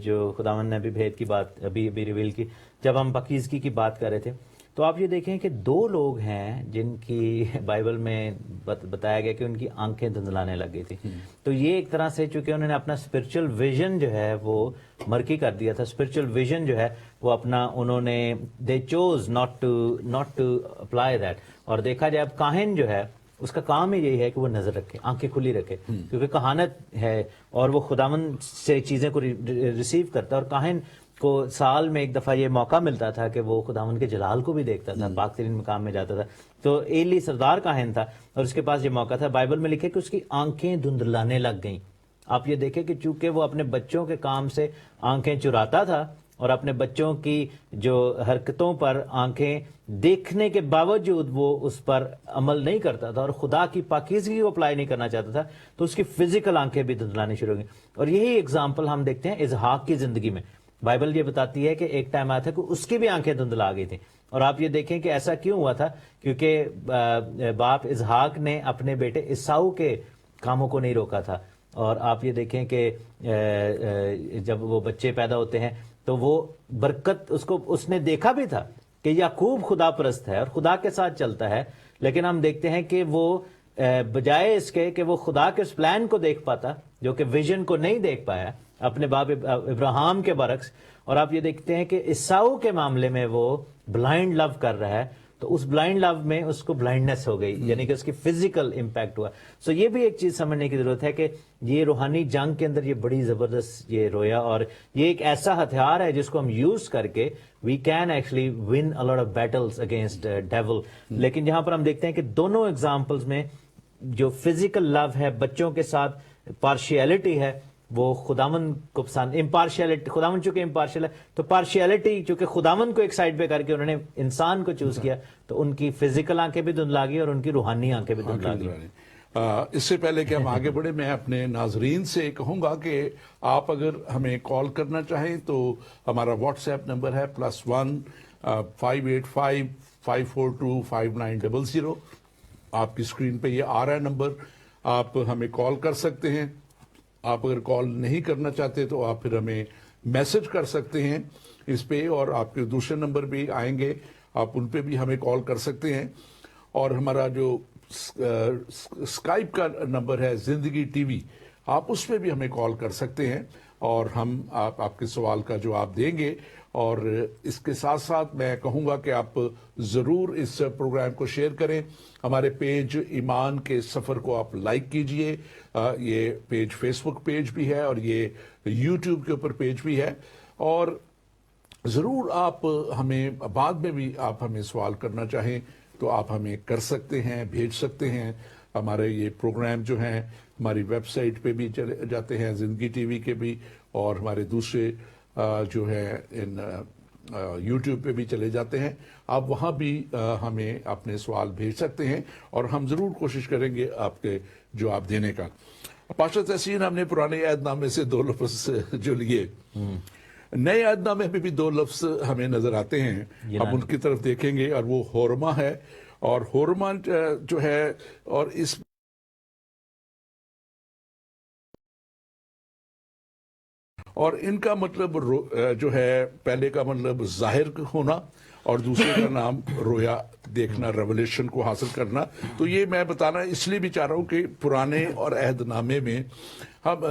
جو خداوند نے ابھی بھید کی بات ابھی ریویل کی, جب ہم پاکیزگی کی بات کر رہے تھے, تو آپ یہ دیکھیں کہ 2 لوگ ہیں جن کی بائبل میں بتایا گیا کہ ان کی آنکھیں دھندلانے لگ گئی تھی. تو یہ ایک طرح سے چونکہ انہوں نے اپنا اسپرچل ویژن جو ہے وہ مرکی کر دیا تھا, اسپرچل ویژن جو ہے وہ اپنا انہوں نے they choose not to apply that. اور دیکھا جائے اب کاہن جو ہے اس کا کام ہی یہی ہے کہ وہ نظر رکھے, آنکھیں کھلی رکھے, کیونکہ کہانت ہے اور وہ خداوند سے چیزیں کو ریسیو کرتا ہے. اور کاہن کو سال میں ایک دفعہ یہ موقع ملتا تھا کہ وہ خداوند کے جلال کو بھی دیکھتا تھا, پاک ترین مقام میں جاتا تھا. تو ایلی سردار کاہن تھا اور اس کے پاس یہ موقع تھا. بائبل میں لکھے کہ اس کی آنکھیں دھندلانے لگ گئیں. آپ یہ دیکھیں کہ چونکہ وہ اپنے بچوں کے کام سے آنکھیں چراتا تھا اور اپنے بچوں کی جو حرکتوں پر آنکھیں دیکھنے کے باوجود وہ اس پر عمل نہیں کرتا تھا اور خدا کی پاکیزگی کو اپلائی نہیں کرنا چاہتا تھا, تو اس کی فزیکل آنکھیں بھی دھندلانے شروع ہو گئیں. اور یہی اگزامپل ہم دیکھتے ہیں اسحاق کی زندگی میں. بائبل یہ بتاتی ہے کہ ایک ٹائم آیا تھا کہ اس کی بھی آنکھیں دھندلا گئی تھیں. اور آپ یہ دیکھیں کہ ایسا کیوں ہوا تھا, کیونکہ باپ اسحاق نے اپنے بیٹے عیساؤ کے کاموں کو نہیں روکا تھا. اور آپ یہ دیکھیں کہ جب وہ بچے پیدا ہوتے ہیں تو وہ برکت اس نے دیکھا بھی تھا کہ یعقوب خدا پرست ہے اور خدا کے ساتھ چلتا ہے, لیکن ہم دیکھتے ہیں کہ وہ بجائے اس کے کہ وہ خدا کے اس پلان کو دیکھ پاتا, جو کہ ویژن کو نہیں دیکھ پایا اپنے باپ ابراہیم کے برعکس. اور آپ یہ دیکھتے ہیں کہ عیساؤ کے معاملے میں وہ بلائنڈ لو کر رہا ہے, تو اس بلائنڈ لو میں اس کو بلائنڈنس ہو گئی, یعنی کہ اس کی فزیکل امپیکٹ ہوا. سو یہ بھی ایک چیز سمجھنے کی ضرورت ہے کہ یہ روحانی جنگ کے اندر یہ بڑی زبردست یہ رویا, اور یہ ایک ایسا ہتھیار ہے جس کو ہم یوز کر کے we can actually one a lot of battles against devil. لیکن جہاں پر ہم دیکھتے ہیں کہ دونوں ایگزامپلز میں جو فزیکل لو ہے بچوں کے ساتھ پارشیلٹی ہے وہ خداوند کو پسند. امپارشیلٹی, خداوند چونکہ امپارشیل ہے تو پارشیلٹی چونکہ خداوند کو ایک سائڈ پہ کر کے انہوں نے انسان کو چوز کیا, تو ان کی فزیکل آنکھیں بھی دھندلا گئی اور ان کی روحانی آنکھیں بھی دھندلا گئی. اس سے پہلے کہ ہم آگے بڑھیں, میں اپنے ناظرین سے کہوں گا کہ آپ اگر ہمیں کال کرنا چاہیں تو ہمارا واٹس ایپ نمبر ہے +1 585 542 5900. آپ کی اسکرین پہ یہ آ رہا ہے نمبر, آپ ہمیں کال کر سکتے ہیں. آپ اگر کال نہیں کرنا چاہتے تو آپ پھر ہمیں میسج کر سکتے ہیں اس پہ، اور آپ کے دوسرے نمبر بھی آئیں گے، آپ ان پہ بھی ہمیں کال کر سکتے ہیں. اور ہمارا جو اسکائپ کا نمبر ہے زندگی ٹی وی، آپ اس پہ بھی ہمیں کال کر سکتے ہیں اور ہم آپ کے سوال کا جواب دیں گے. اور اس کے ساتھ ساتھ میں کہوں گا کہ آپ ضرور اس پروگرام کو شیئر کریں. ہمارے پیج ایمان کے سفر کو آپ لائک کیجئے. یہ پیج فیس بک پیج بھی ہے اور یہ یوٹیوب کے اوپر پیج بھی ہے. اور ضرور آپ ہمیں بعد میں بھی آپ ہمیں سوال کرنا چاہیں تو آپ ہمیں کر سکتے ہیں، بھیج سکتے ہیں. ہمارے یہ پروگرام جو ہیں ہماری ویب سائٹ پہ بھی چلے جاتے ہیں، زندگی ٹی وی کے بھی، اور ہمارے دوسرے جو ہے ان یوٹیوب پہ بھی چلے جاتے ہیں. آپ وہاں بھی ہمیں اپنے سوال بھیج سکتے ہیں اور ہم ضرور کوشش کریں گے آپ کے جواب دینے کا. پاشا تحسین، ہم نے پرانے عہد نامے سے 2 لفظ جو لیے، نئے عہد نامے میں بھی 2 لفظ ہمیں نظر آتے ہیں. اب ان کی طرف دیکھیں گے، اور وہ ہورما ہے. اور ہورما جو ہے، اور اس اور ان کا مطلب جو ہے، پہلے کا مطلب ظاہر ہونا اور دوسرے کا نام رویا دیکھنا، ریولیشن کو حاصل کرنا. تو یہ میں بتانا اس لیے بھی چاہ رہا ہوں کہ پرانے اور عہد نامے میں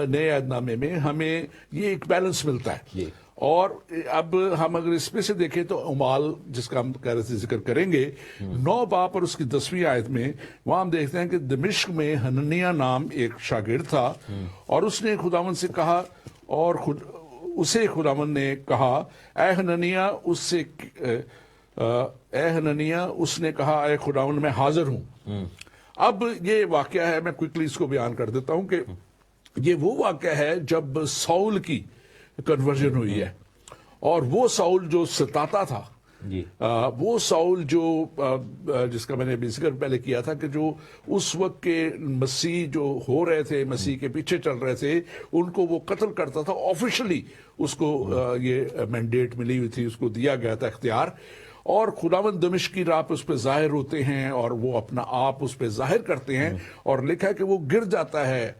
نئے عہد نامے میں ہمیں یہ ایک بیلنس ملتا ہے. اور اب ہم اگر اس میں سے دیکھیں تو اعمال، جس کا ہم ذکر کریں گے، 9 باب اور اس کی 10ویں آیت میں، وہاں ہم دیکھتے ہیں کہ دمشق میں حننیہ نام ایک شاگرد تھا، اور اس نے خداوند سے کہا، اور اسے خداوند نے کہا، اے حننیہ، اس نے کہا، اے خداوند میں حاضر ہوں. اب یہ واقعہ ہے، میں کوئکلی اس کو بیان کر دیتا ہوں کہ یہ وہ واقعہ ہے جب ساؤل کی کنورژن ہوئی ہے. اور وہ ساؤل جو ستاتا تھا، وہ ساؤل جو جس کا میں نے ذکر پہلے کیا تھا کہ جو اس وقت کے مسیح جو ہو رہے تھے، مسیح کے پیچھے چل رہے تھے، ان کو وہ قتل کرتا تھا. آفیشلی اس کو یہ مینڈیٹ ملی ہوئی تھی، اس کو دیا گیا تھا اختیار. اور خداوند دمشق کی راہ پہ اس پہ ظاہر ہوتے ہیں اور وہ اپنا آپ اس پہ ظاہر کرتے ہیں. اور لکھا ہے کہ وہ گر جاتا ہے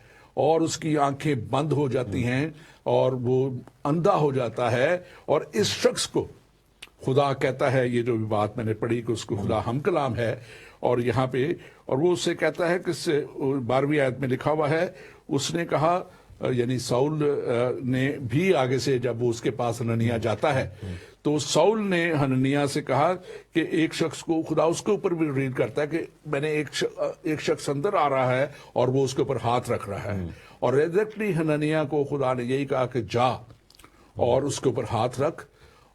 اور اس کی آنکھیں بند ہو جاتی ہیں اور وہ اندھا ہو جاتا ہے. اور اس شخص کو خدا کہتا ہے، یہ جو بات میں نے پڑھی کہ اس کو خدا ہم کلام ہے، اور یہاں پہ، اور وہ اسے کہتا ہے کہ 12ویں آیت میں لکھا ہوا ہے، اس نے کہا، یعنی ساؤل نے بھی آگے سے جب وہ اس کے پاس حننیہ جاتا ہے تو ساؤل نے حننیہ سے کہا کہ ایک شخص کو، خدا اس کے اوپر بھی ریڈ کرتا ہے کہ میں نے ایک شخص اندر آ رہا ہے اور وہ اس کے اوپر ہاتھ رکھ رہا ہے. اور ایگزیکٹلی حننیہ کو خدا نے یہی کہا کہ جا اور اس کے اوپر ہاتھ رکھ،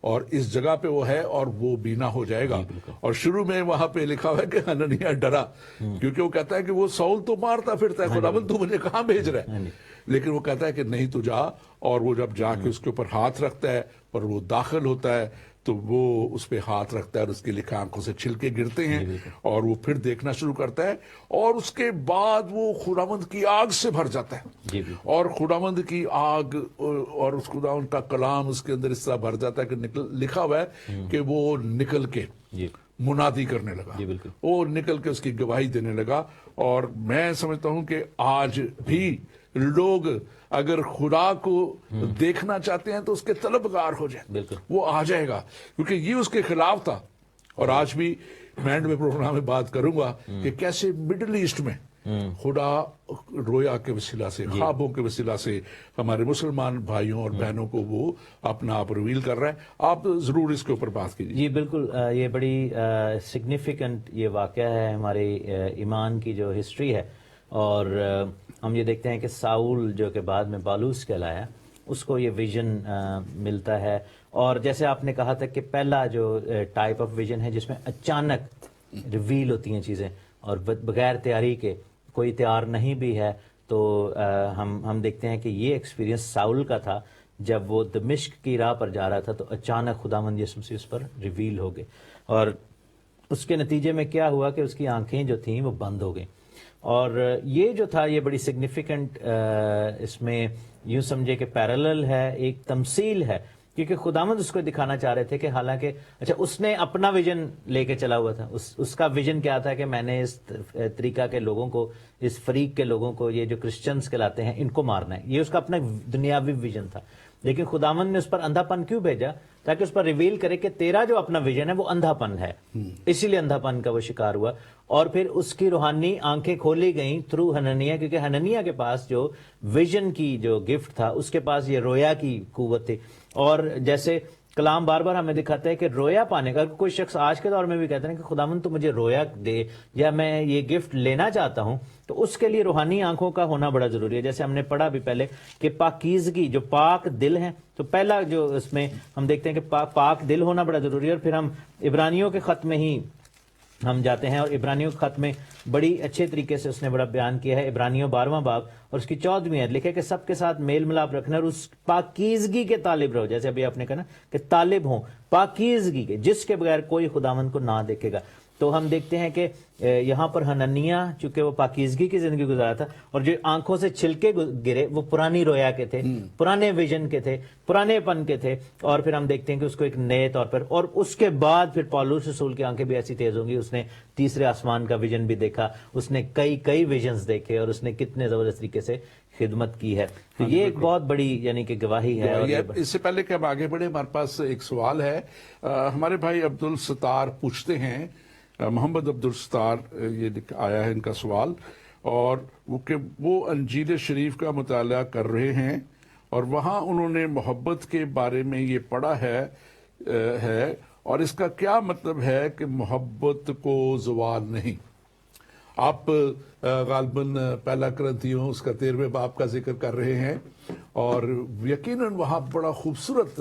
اور اس جگہ پہ وہ ہے اور وہ بینا ہو جائے گا. اور شروع میں وہاں پہ لکھا ہوا ہے کہ حننیہ ڈرا، کیونکہ وہ کہتا ہے کہ وہ ساؤل تو مارتا پھرتا ہے، خداوند تو مجھے کہاں بھیج رہا ہے. لیکن وہ کہتا ہے کہ نہیں، تو جا. اور وہ جب جا کے اس کے اوپر ہاتھ رکھتا ہے اور وہ داخل ہوتا ہے تو وہ اس پہ ہاتھ رکھتا ہے اور اس کی لکھا آنکھوں سے چھلکے گرتے ہیں اور وہ پھر دیکھنا شروع کرتا ہے. اور اس کے بعد وہ خداوند کی آگ سے بھر جاتا ہے، اور خداوند کی آگ اور اس خداوند کا کلام اس کے اندر اس طرح بھر جاتا ہے کہ لکھا ہوا ہے کہ وہ نکل کے منادی کرنے لگا، وہ نکل کے اس کی گواہی دینے لگا. اور میں سمجھتا ہوں کہ آج بھی لوگ اگر خدا کو دیکھنا چاہتے ہیں تو اس کے طلبگار ہو جائیں، وہ آ جائے گا، کیونکہ یہ اس کے خلاف تھا. اور آج بھی میں اینڈ میں پروگرام میں بات کروں گا کہ کیسے مڈل ایسٹ میں خدا رویا کے وسیلہ سے، خوابوں کے وسیلہ سے ہمارے مسلمان بھائیوں اور بہنوں کو وہ اپنا آپ ریویل کر رہا ہے. آپ ضرور اس کے اوپر بات کیجیے. جی بالکل، یہ بڑی سگنیفیکنٹ یہ واقعہ ہے ہماری ایمان کی جو ہسٹری ہے. اور ہم یہ دیکھتے ہیں کہ ساؤل جو کہ بعد میں بالوس کہلایا، اس کو یہ ویژن ملتا ہے. اور جیسے آپ نے کہا تھا کہ پہلا جو ٹائپ آف ویژن ہے جس میں اچانک ریویل ہوتی ہیں چیزیں اور بغیر تیاری کے، کوئی تیار نہیں بھی ہے، تو ہم دیکھتے ہیں کہ یہ ایکسپیرینس ساؤل کا تھا جب وہ دمشق کی راہ پر جا رہا تھا تو اچانک خداوند یسوع مسیح اس پر ریویل ہو گئے. اور اس کے نتیجے میں کیا ہوا کہ اس کی آنکھیں جو تھیں وہ بند ہو گئیں. اور یہ جو تھا یہ بڑی سگنیفیکنٹ، اس میں یوں سمجھے کہ پیرالل ہے، ایک تمثیل ہے کیونکہ خداوند اس کو دکھانا چاہ رہے تھے کہ حالانکہ اچھا اس نے اپنا ویژن لے کے چلا ہوا تھا، اس کا ویژن کیا تھا کہ میں نے اس طریقہ کے لوگوں کو، اس فریق کے لوگوں کو، یہ جو کرسچنز کہلاتے ہیں، ان کو مارنا ہے. یہ اس کا اپنا دنیاوی ویژن تھا. لیکن خداوند نے اس پر اندھا پن کیوں بھیجا؟ تاکہ اس پر ریویل کرے کہ تیرا جو اپنا ویژن ہے وہ اندھا پن ہے. اسی لیے اندھا پن کا وہ شکار ہوا. اور پھر اس کی روحانی آنکھیں کھولی گئیں تھرو ہننیہ، کیونکہ ہننیہ کے پاس جو ویژن کی جو گفٹ تھا، اس کے پاس یہ رویا کی قوت تھی. اور جیسے کلام بار بار ہمیں دکھاتا ہے کہ رویا پانے کا، کوئی شخص آج کے دور میں بھی کہتا ہے کہ خداوند تو مجھے رویا دے یا میں یہ گفٹ لینا چاہتا ہوں، تو اس کے لیے روحانی آنکھوں کا ہونا بڑا ضروری ہے. جیسے ہم نے پڑھا بھی پہلے کہ پاکیزگی، جو پاک دل ہے، تو پہلا جو اس میں ہم دیکھتے ہیں کہ پاک دل ہونا بڑا ضروری ہے. اور پھر ہم عبرانیوں کے خط میں ہی ہم جاتے ہیں، اور عبرانیوں کے خط میں بڑی اچھے طریقے سے اس نے بڑا بیان کیا ہے. عبرانیوں 12واں باب اور اس کی 14ویں آیت لکھے کہ سب کے ساتھ میل ملاپ رکھنا اور اس پاکیزگی کے طالب رہو. جیسے ابھی آپ نے کہا نا کہ طالب ہوں پاکیزگی کے، جس کے بغیر کوئی خداوند کو نہ دیکھے گا. تو ہم دیکھتے ہیں کہ یہاں پر ہننیہ چونکہ وہ پاکیزگی کی زندگی گزارا تھا، اور جو آنکھوں سے چھلکے گرے وہ پرانی رویا کے تھے، پرانے ویژن کے تھے، پرانے پن کے تھے. اور پھر ہم دیکھتے ہیں کہ اس کو ایک نئے طور پر، اور اس کے بعد پھر پولس رسول کی آنکھیں بھی ایسی تیز ہوں گی. اس نے تیسرے آسمان کا ویژن بھی دیکھا، اس نے کئی ویژنز دیکھے، اور اس نے کتنے زبردست طریقے سے خدمت کی ہے. تو یہ ایک بہت بڑی یعنی کہ گواہی ہے. اس سے پہلے کہ ہم آگے بڑھیں، ہمارے پاس ایک سوال ہے. ہمارے بھائی عبدالستار پوچھتے ہیں، محمد عبدالستار، یہ آیا ہے ان کا سوال، اور وہ انجیل شریف کا مطالعہ کر رہے ہیں، اور وہاں انہوں نے محبت کے بارے میں یہ پڑھا ہے اور اس کا کیا مطلب ہے کہ محبت کو زوال نہیں. آپ غالباً پہلا کرنتھیوں اس کا 13ویں باب کا ذکر کر رہے ہیں، اور یقیناً وہاں بڑا خوبصورت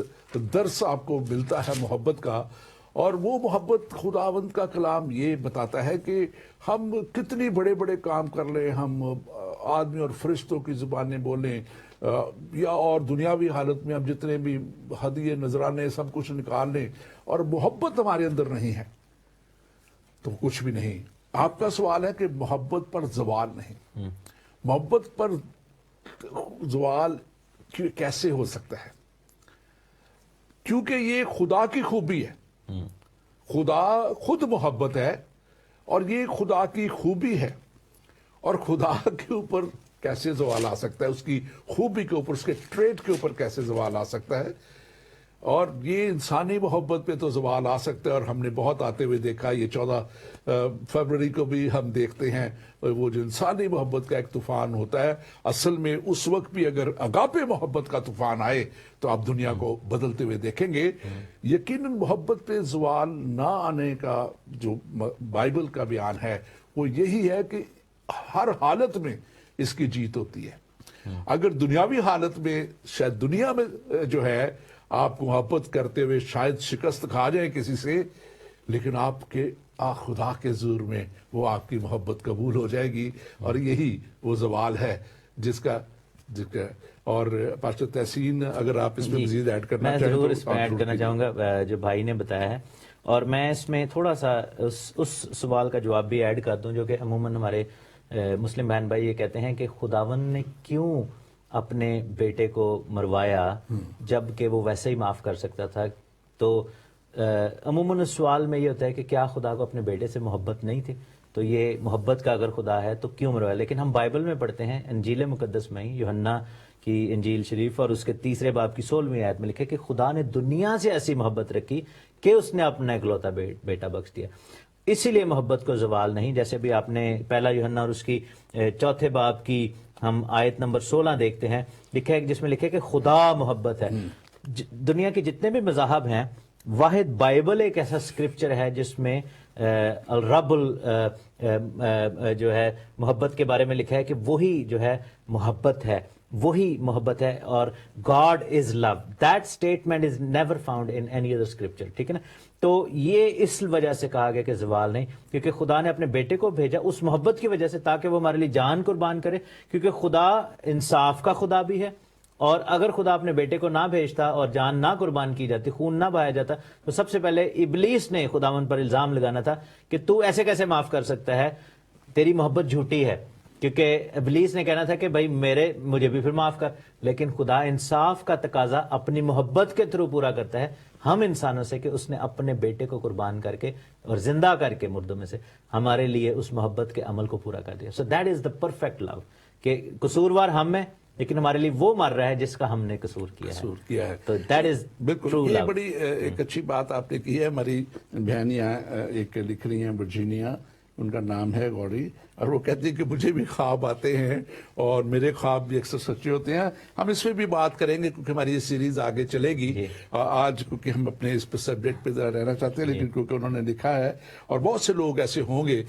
درس آپ کو ملتا ہے محبت کا. اور وہ محبت، خداوند کا کلام یہ بتاتا ہے کہ ہم کتنی بڑے بڑے کام کر لیں، ہم آدمی اور فرشتوں کی زبانیں بولیں، یا اور دنیاوی حالت میں ہم جتنے بھی ہدیے نذرانے سب کچھ نکال لیں، اور محبت ہمارے اندر نہیں ہے تو کچھ بھی نہیں. آپ کا سوال ہے کہ محبت پر زوال نہیں. محبت پر زوال کیسے ہو سکتا ہے؟ کیونکہ یہ خدا کی خوبی ہے. خدا خود محبت ہے، اور یہ خدا کی خوبی ہے. اور خدا کے اوپر کیسے زوال آ سکتا ہے؟ اس کی خوبی کے اوپر، اس کے ٹریٹ کے اوپر کیسے زوال آ سکتا ہے؟ اور یہ انسانی محبت پہ تو زوال آ سکتا ہے، اور ہم نے بہت آتے ہوئے دیکھا. یہ 14 فروری کو بھی ہم دیکھتے ہیں وہ جو انسانی محبت کا ایک طوفان ہوتا ہے. اصل میں اس وقت بھی اگر اگاپے محبت کا طوفان آئے تو آپ دنیا کو بدلتے ہوئے دیکھیں گے. یقیناً محبت پہ زوال نہ آنے کا جو بائبل کا بیان ہے وہ یہی ہے کہ ہر حالت میں اس کی جیت ہوتی ہے. اگر دنیاوی حالت میں شاید دنیا میں جو ہے آپ محبت کرتے ہوئے شاید شکست کھا جائیں کسی سے، لیکن آپ کے خدا کے حضور میں وہ آپ کی محبت قبول ہو جائے گی. اور یہی وہ زوال ہے جس کا ذکر. اور پاسٹر تحسین، اگر آپ اس میں مزید ایڈ کرنا چاہیں. میں ضرور اس میں ایڈ کرنا چاہوں گا جو بھائی نے بتایا ہے، اور میں اس میں تھوڑا سا اس سوال کا جواب بھی ایڈ کر دوں، جو کہ عموماً ہمارے مسلم بہن بھائی یہ کہتے ہیں کہ خداوند نے کیوں اپنے بیٹے کو مروایا جب کہ وہ ویسے ہی معاف کر سکتا تھا. تو عموماً اس سوال میں یہ ہوتا ہے کہ کیا خدا کو اپنے بیٹے سے محبت نہیں تھی؟ تو یہ محبت کا اگر خدا ہے تو کیوں مروایا؟ لیکن ہم بائبل میں پڑھتے ہیں، انجیل مقدس میں ہی، یوحنا کی انجیل شریف اور اس کے 3 باب کی 16ویں آیت میں لکھے کہ خدا نے دنیا سے ایسی محبت رکھی کہ اس نے اپنا اکلوتا بیٹا بخش دیا. اسی لیے محبت کو زوال نہیں. جیسے بھی آپ نے پہلا یوحنا اور اس کی 4 باب کی ہم آیت نمبر 16 دیکھتے ہیں، لکھا ہے جس میں لکھے کہ خدا محبت ہے. دنیا کے جتنے بھی مذاہب ہیں، واحد بائبل ایک ایسا اسکرپچر ہے جس میں الرب جو ہے محبت کے بارے میں لکھا ہے کہ وہی جو ہے محبت ہے، وہی محبت ہے. اور God is love. That statement is never found in any other scripture. ٹھیک ہے نا؟ تو یہ اس وجہ سے کہا گیا کہ زوال نہیں، کیونکہ خدا نے اپنے بیٹے کو بھیجا اس محبت کی وجہ سے تاکہ وہ ہمارے لیے جان قربان کرے. کیونکہ خدا انصاف کا خدا بھی ہے، اور اگر خدا اپنے بیٹے کو نہ بھیجتا اور جان نہ قربان کی جاتی، خون نہ بہایا جاتا، تو سب سے پہلے ابلیس نے خداوند پر الزام لگانا تھا کہ تو ایسے کیسے معاف کر سکتا ہے، تیری محبت جھوٹی ہے. کیونکہ ابلیس نے کہنا تھا کہ بھائی مجھے بھی پھر معاف کر، لیکن خدا انصاف کا تقاضا اپنی محبت کے تھرو پورا کرتا ہے ہم انسانوں سے، کہ اس نے اپنے بیٹے کو قربان کر کے اور زندہ کر کے مردوں میں سے ہمارے لیے اس محبت کے عمل کو پورا کر دیا. So that is the perfect لو، کہ قصوروار ہم ہیں لیکن ہمارے لیے وہ مر رہا ہے جس کا ہم نے قصور کیا ہے. تو دیٹ از بالکل. یہ بڑی ایک اچھی بات آپ نے کی ہے. ہماری بہنیاں ایک لکھ رہی ہیں ورجینیا، ان کا نام ہے گوری، اور وہ کہتی ہے کہ مجھے بھی خواب آتے ہیں اور میرے خواب بھی اکثر سچے ہوتے ہیں. ہم اس پہ بھی بات کریں گے کیونکہ ہماری یہ سیریز آگے چلے گی. آج کیونکہ ہم اپنے اس پہ سبجیکٹ پہ رہنا چاہتے ہیں، لیکن کیونکہ انہوں نے لکھا ہے، اور بہت سے لوگ ایسے ہوں گے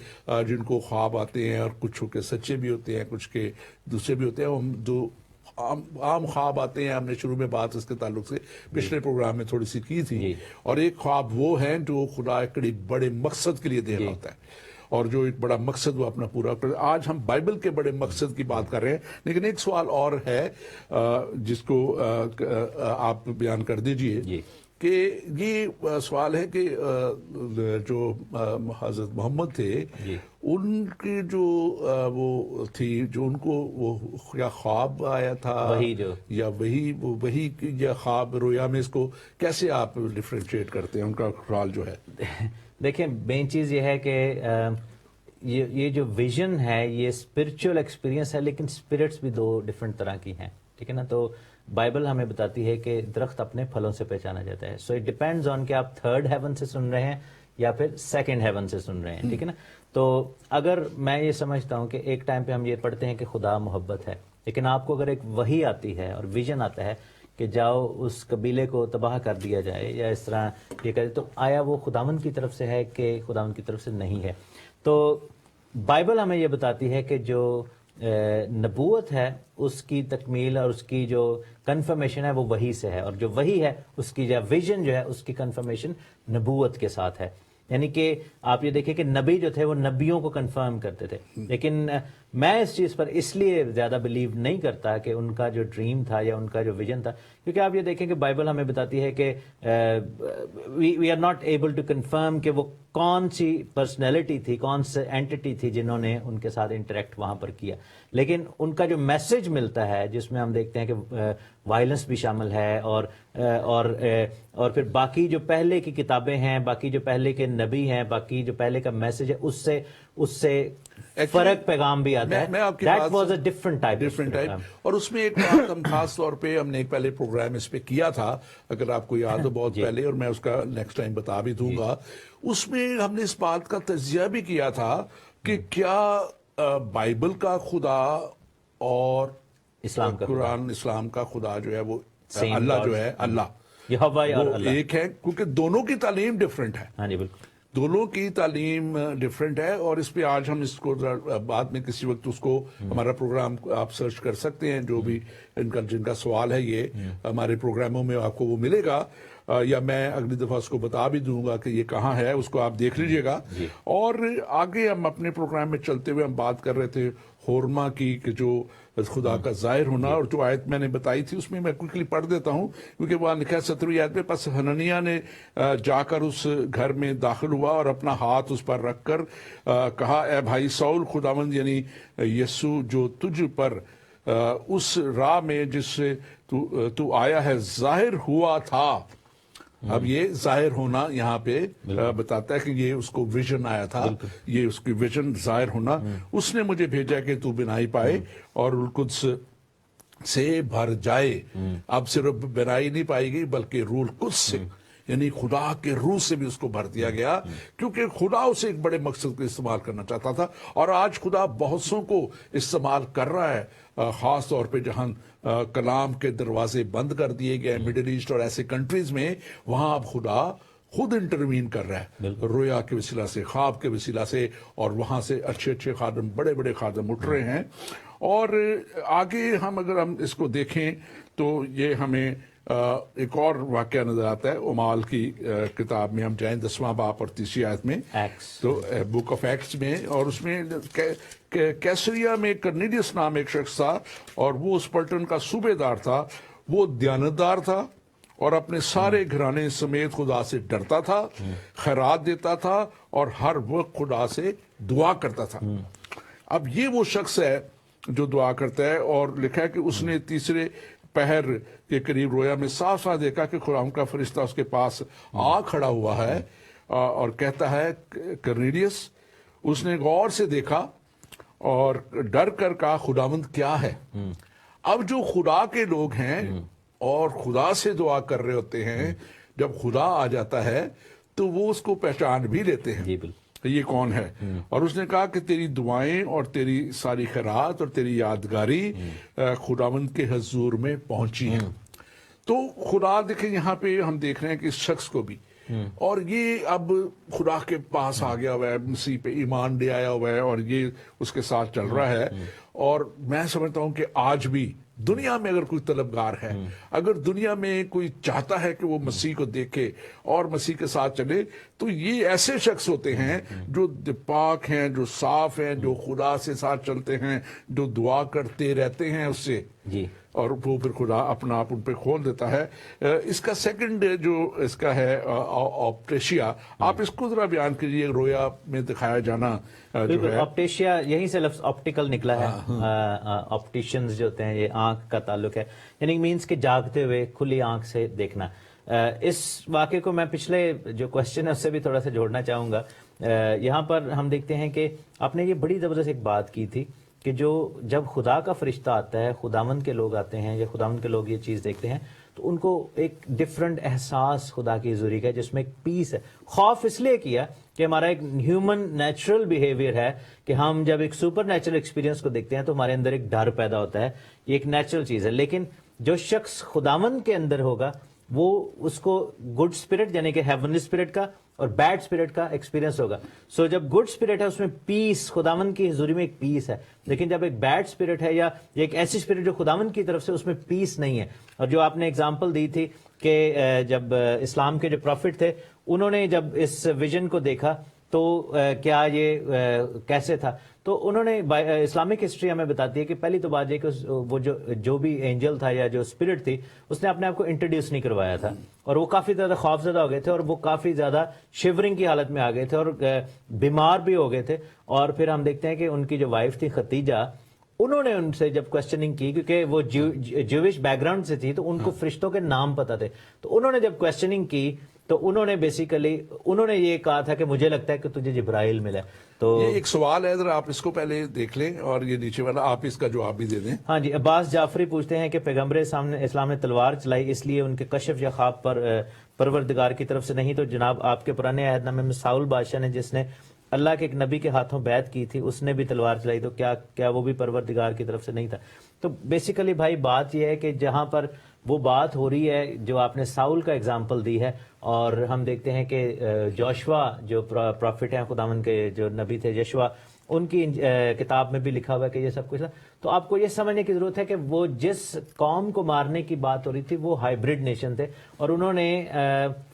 جن کو خواب آتے ہیں، اور کچھ کے سچے بھی ہوتے ہیں، کچھ کے دوسرے بھی ہوتے ہیں. ہم جو عام خواب آتے ہیں، ہم نے شروع میں بات اس کے تعلق سے پچھلے پروگرام میں تھوڑی سی کی تھی. اور ایک خواب وہ ہیں جو خدا ایک بڑے مقصد کے لیے دے رہا ہوتا ہے، اور جو ایک بڑا مقصد وہ اپنا پورا کر. آج ہم بائبل کے بڑے مقصد کی بات کر رہے ہیں، لیکن ایک سوال اور ہے جس کو آپ بیان کر دیجئے کہ یہ سوال ہے کہ جو حضرت محمد تھے، ان کی جو وہ تھی، جو ان کو وہ یا خواب آیا تھا یا وہی یا خواب رویا میں، اس کو کیسے آپ ڈفرینشیٹ کرتے ہیں ان کا خیال جو ہے؟ دیکھیں، مین چیز یہ ہے کہ یہ جو ویژن ہے یہ اسپرچل ایکسپیرینس ہے، لیکن اسپرٹس بھی دو ڈفرنٹ طرح کی ہیں، ٹھیک ہے نا. تو بائبل ہمیں بتاتی ہے کہ درخت اپنے پھلوں سے پہچانا جاتا ہے. سو اٹ ڈیپینڈز آن کہ آپ تھرڈ ہیون سے سن رہے ہیں یا پھر سیکنڈ ہیون سے سن رہے ہیں، ٹھیک ہے نا. تو اگر میں یہ سمجھتا ہوں کہ ایک ٹائم پہ ہم یہ پڑھتے ہیں کہ خدا محبت ہے، لیکن آپ کو اگر ایک وحی آتی ہے اور ویژن آتا ہے کہ جاؤ اس قبیلے کو تباہ کر دیا جائے یا اس طرح یہ کرے، تو آیا وہ خداوند کی طرف سے ہے کہ خداوند کی طرف سے نہیں ہے؟ تو بائبل ہمیں یہ بتاتی ہے کہ جو نبوت ہے اس کی تکمیل اور اس کی جو کنفرمیشن ہے وہ وحی سے ہے، اور جو وحی ہے اس کی جو ویژن جو ہے اس کی کنفرمیشن نبوت کے ساتھ ہے. یعنی کہ آپ یہ دیکھیں کہ نبی جو تھے وہ نبیوں کو کنفرم کرتے تھے، لیکن میں اس چیز پر اس لیے زیادہ بلیو نہیں کرتا کہ ان کا جو ڈریم تھا یا ان کا جو ویژن تھا، کیونکہ آپ یہ دیکھیں کہ بائبل ہمیں بتاتی ہے کہ we are not able to confirm کہ وہ کون سی پرسنالٹی تھی، کون سے اینٹی تھی جنہوں نے ان کے ساتھ انٹریکٹ وہاں پر کیا. لیکن ان کا جو میسج ملتا ہے جس میں ہم دیکھتے ہیں کہ وائلنس بھی شامل ہے، اور پھر باقی جو پہلے کی کتابیں ہیں، باقی جو پہلے کے نبی ہیں، باقی جو پہلے کا میسج ہے، اس سے فرق پیغام بھی آتا ہے. That was a different type. اور اس میں ایک بات ہم خاص طور پہ ہم نے ایک پہلے پروگرام اس پہ کیا تھا، اگر آپ کو یاد ہو بہت پہلے، اور میں اس کا نیکسٹ ٹائم بتا بھی دوں گا. اس میں ہم نے اس بات کا تجزیہ بھی کیا تھا کہ کیا بائبل کا خدا اور قرآن اسلام کا خدا جو ہے وہ اللہ جو ہے، اللہ ایک ہے، کیونکہ دونوں کی تعلیم ڈفرینٹ ہے. ہاں جی بالکل، دونوں کی تعلیم ڈفرینٹ ہے. اور اس پہ آج ہم اس کو بعد میں کسی وقت اس کو ہمارا پروگرام آپ سرچ کر سکتے ہیں، جو بھی جن کا سوال ہے یہ ہمارے پروگراموں میں آپ کو وہ ملے گا، یا میں اگلی دفعہ اس کو بتا بھی دوں گا کہ یہ کہاں ہے، اس کو آپ دیکھ لیجئے گا. اور آگے ہم اپنے پروگرام میں چلتے ہوئے ہم بات کر رہے تھے حورما کی، کہ جو خدا کا ظاہر ہونا، اور جو آیت میں نے بتائی تھی اس میں کوئکلی پڑھ دیتا ہوں کیونکہ وہاں لکھا ہے 17ویں آیت میں، پس حنانیہ نے جا کر اس گھر میں داخل ہوا اور اپنا ہاتھ اس پر رکھ کر کہا، اے بھائی سول، خداوند یعنی یسوع جو تجھ پر اس راہ میں جس سے تو آیا ہے ظاہر ہوا تھا. اب یہ ظاہر ہونا یہاں پہ بتاتا ہے کہ یہ اس کو ویژن آیا تھا، یہ اس کی ویژن ظاہر ہونا. اس نے مجھے بھیجا کہ تو بنائی پائے اور القدس سے بھر جائے. اب صرف بنائی نہیں پائی گئی بلکہ روح القدس سے، یعنی خدا کے روح سے بھی اس کو بھر دیا گیا، کیونکہ خدا اسے ایک بڑے مقصد کو استعمال کرنا چاہتا تھا. اور آج خدا بہت سوں کو استعمال کر رہا ہے، خاص طور پہ جہاں کلام کے دروازے بند کر دیے گئے مڈل ایسٹ اور ایسے کنٹریز میں، وہاں اب خدا خود انٹروین کر رہا ہے رویا کے وسیلہ سے، خواب کے وسیلہ سے، اور وہاں سے اچھے خادم، بڑے بڑے خادم اٹھ رہے ہیں. اور آگے اگر ہم اس کو دیکھیں تو یہ ہمیں ایک اور واقعہ نظر آتا ہے. اعمال کی کتاب میں ہم جائیں 10واں باب اور 3 آیت میں، تو بک آف ایکٹس میں، اور اس میں کیسریا میں کرنیلیس نام ایک شخص تھا، اور وہ اس پلٹن کا صوبے دار تھا. وہ دیانتدار تھا اور اپنے سارے گھرانے سمیت خدا سے ڈرتا تھا، خیرات دیتا تھا اور ہر وقت خدا سے دعا کرتا تھا. اب یہ وہ شخص ہے جو دعا کرتا ہے، اور لکھا ہے کہ اس نے تیسرے پہر کے قریب رویا میں صاف صاف دیکھا کہ خدا کا فرشتہ اس کے پاس آ کھڑا ہوا ہے اور کہتا ہے کرنیلیس. اس نے غور سے دیکھا اور ڈر کر کہا خداوند کیا ہے. اب جو خدا کے لوگ ہیں اور خدا سے دعا کر رہے ہوتے ہیں، جب خدا آ جاتا ہے تو وہ اس کو پہچان بھی لیتے ہیں جی بالکل. یہ کون ہے. اور اس نے کہا کہ تیری دعائیں اور تیری ساری خیرات اور تیری یادگاری خداوند کے حضور میں پہنچی ہیں. تو خدا دیکھیں یہاں پہ ہم دیکھ رہے ہیں کہ اس شخص کو بھی، اور یہ اب خدا کے پاس آ گیا ہوا ہے، مسیح پہ ایمان لے آیا ہوا ہے اور یہ اس کے ساتھ چل رہا ہے. اور میں سمجھتا ہوں کہ آج بھی دنیا میں اگر کوئی طلبگار ہے، اگر دنیا میں کوئی چاہتا ہے کہ وہ مسیح کو دیکھے اور مسیح کے ساتھ چلے، تو یہ ایسے شخص ہوتے ہیں جو پاک ہیں، جو صاف ہیں، جو خدا سے ساتھ چلتے ہیں، جو دعا کرتے رہتے ہیں اس سے، جی. اور وہ پھر خدا اپنا آپ ان پہ کھول دیتا ہے. اس کا سیکنڈ جو اس کا ہے آپٹیشیا، آپ اس کو ذرا بیان کیجیے. رویا میں دکھایا جانا جو ہے، آپٹیشیا یہیں سے لفظ آپٹیکل نکلا ہے. آپٹیشنز جو ہوتے ہیں یہ آنکھ کا تعلق ہے، یعنی مینس کہ جاگتے ہوئے کھلی آنکھ سے دیکھنا. اس واقعے کو میں پچھلے جو کوشچن ہے اس سے بھی تھوڑا سا جوڑنا چاہوں گا. یہاں پر ہم دیکھتے ہیں کہ آپ نے یہ بڑی زبردست ایک بات کی تھی کہ جب خدا کا فرشتہ آتا ہے، خداوند کے لوگ آتے ہیں یا خداوند کے لوگ یہ چیز دیکھتے ہیں تو ان کو ایک ڈفرنٹ احساس خدا کی حضوری کا، جس میں ایک پیس ہے. خوف اس لیے کیا کہ ہمارا ایک ہیومن نیچرل بیہیویئر ہے کہ ہم جب ایک سپر نیچرل ایکسپیرینس کو دیکھتے ہیں تو ہمارے اندر ایک ڈر پیدا ہوتا ہے. یہ ایک نیچرل چیز ہے. لیکن جو شخص خداوند کے اندر ہوگا وہ اس کو گڈ اسپرٹ یعنی کہ ہیونلی اسپرٹ کا اور بیڈ اسپرٹ کا ایکسپیرینس ہوگا. سو جب گڈ اسپرٹ ہے اس میں پیس، خداوند کی حضوری میں ایک پیس ہے. لیکن جب ایک بیڈ اسپرٹ ہے یا ایک ایسی اسپرٹ جو خداوند کی طرف سے، اس میں پیس نہیں ہے. اور جو آپ نے اگزامپل دی تھی کہ جب اسلام کے جو پروفٹ تھے انہوں نے جب اس ویژن کو دیکھا تو کیا یہ کیسے تھا، تو انہوں نے اسلامک ہسٹری ہمیں بتاتی ہے کہ پہلی تو بات یہ کہ وہ جو بھی اینجل تھا یا جو اسپرٹ تھی اس نے اپنے آپ کو انٹروڈیوس نہیں کروایا تھا، اور وہ کافی زیادہ خوف زدہ ہو گئے تھے اور وہ کافی زیادہ شیورنگ کی حالت میں آ گئے تھے اور بیمار بھی ہو گئے تھے. اور پھر ہم دیکھتے ہیں کہ ان کی جو وائف تھی ختیجہ، انہوں نے ان سے جب کوشچننگ کی، کیونکہ وہ جوش بیک گراؤنڈ سے تھی تو ان کو فرشتوں کے نام پتہ تھے، تو انہوں نے جب کوشچننگ کی تو انہوں نے بیسیکلی یہ کہا تھا کہ مجھے لگتا ہے کہ تجھے جبرائیل ملا. تو یہ ایک سوال ہے، ذرا آپ اس کو پہلے دیکھ لیں اور یہ نیچے والا آپ اس کا جواب بھی دے دیں. ہاں جی. عباس جعفری پوچھتے ہیں کہ پیغمبر اسلام نے تلوار چلائی اس لیے ان کے کشف یا خواب پر پروردگار کی طرف سے نہیں، تو جناب آپ کے پرانے عہد نامے میں ساؤل بادشاہ نے جس نے اللہ کے ایک نبی کے ہاتھوں بیعت کی تھی اس نے بھی تلوار چلائی، تو کیا وہ بھی پروردگار کی طرف سے نہیں تھا؟ تو بیسیکلی بھائی بات یہ ہے کہ جہاں پر وہ بات ہو رہی ہے جو آپ نے ساؤل کا اگزامپل دی ہے، اور ہم دیکھتے ہیں کہ جوشوا جو پروفٹ ہیں خداوند کے جو نبی تھے یشوا، ان کی کتاب میں بھی لکھا ہوا ہے کہ یہ سب کچھ. تو آپ کو یہ سمجھنے کی ضرورت ہے کہ وہ جس قوم کو مارنے کی بات ہو رہی تھی وہ ہائیبرڈ نیشن تھے، اور انہوں نے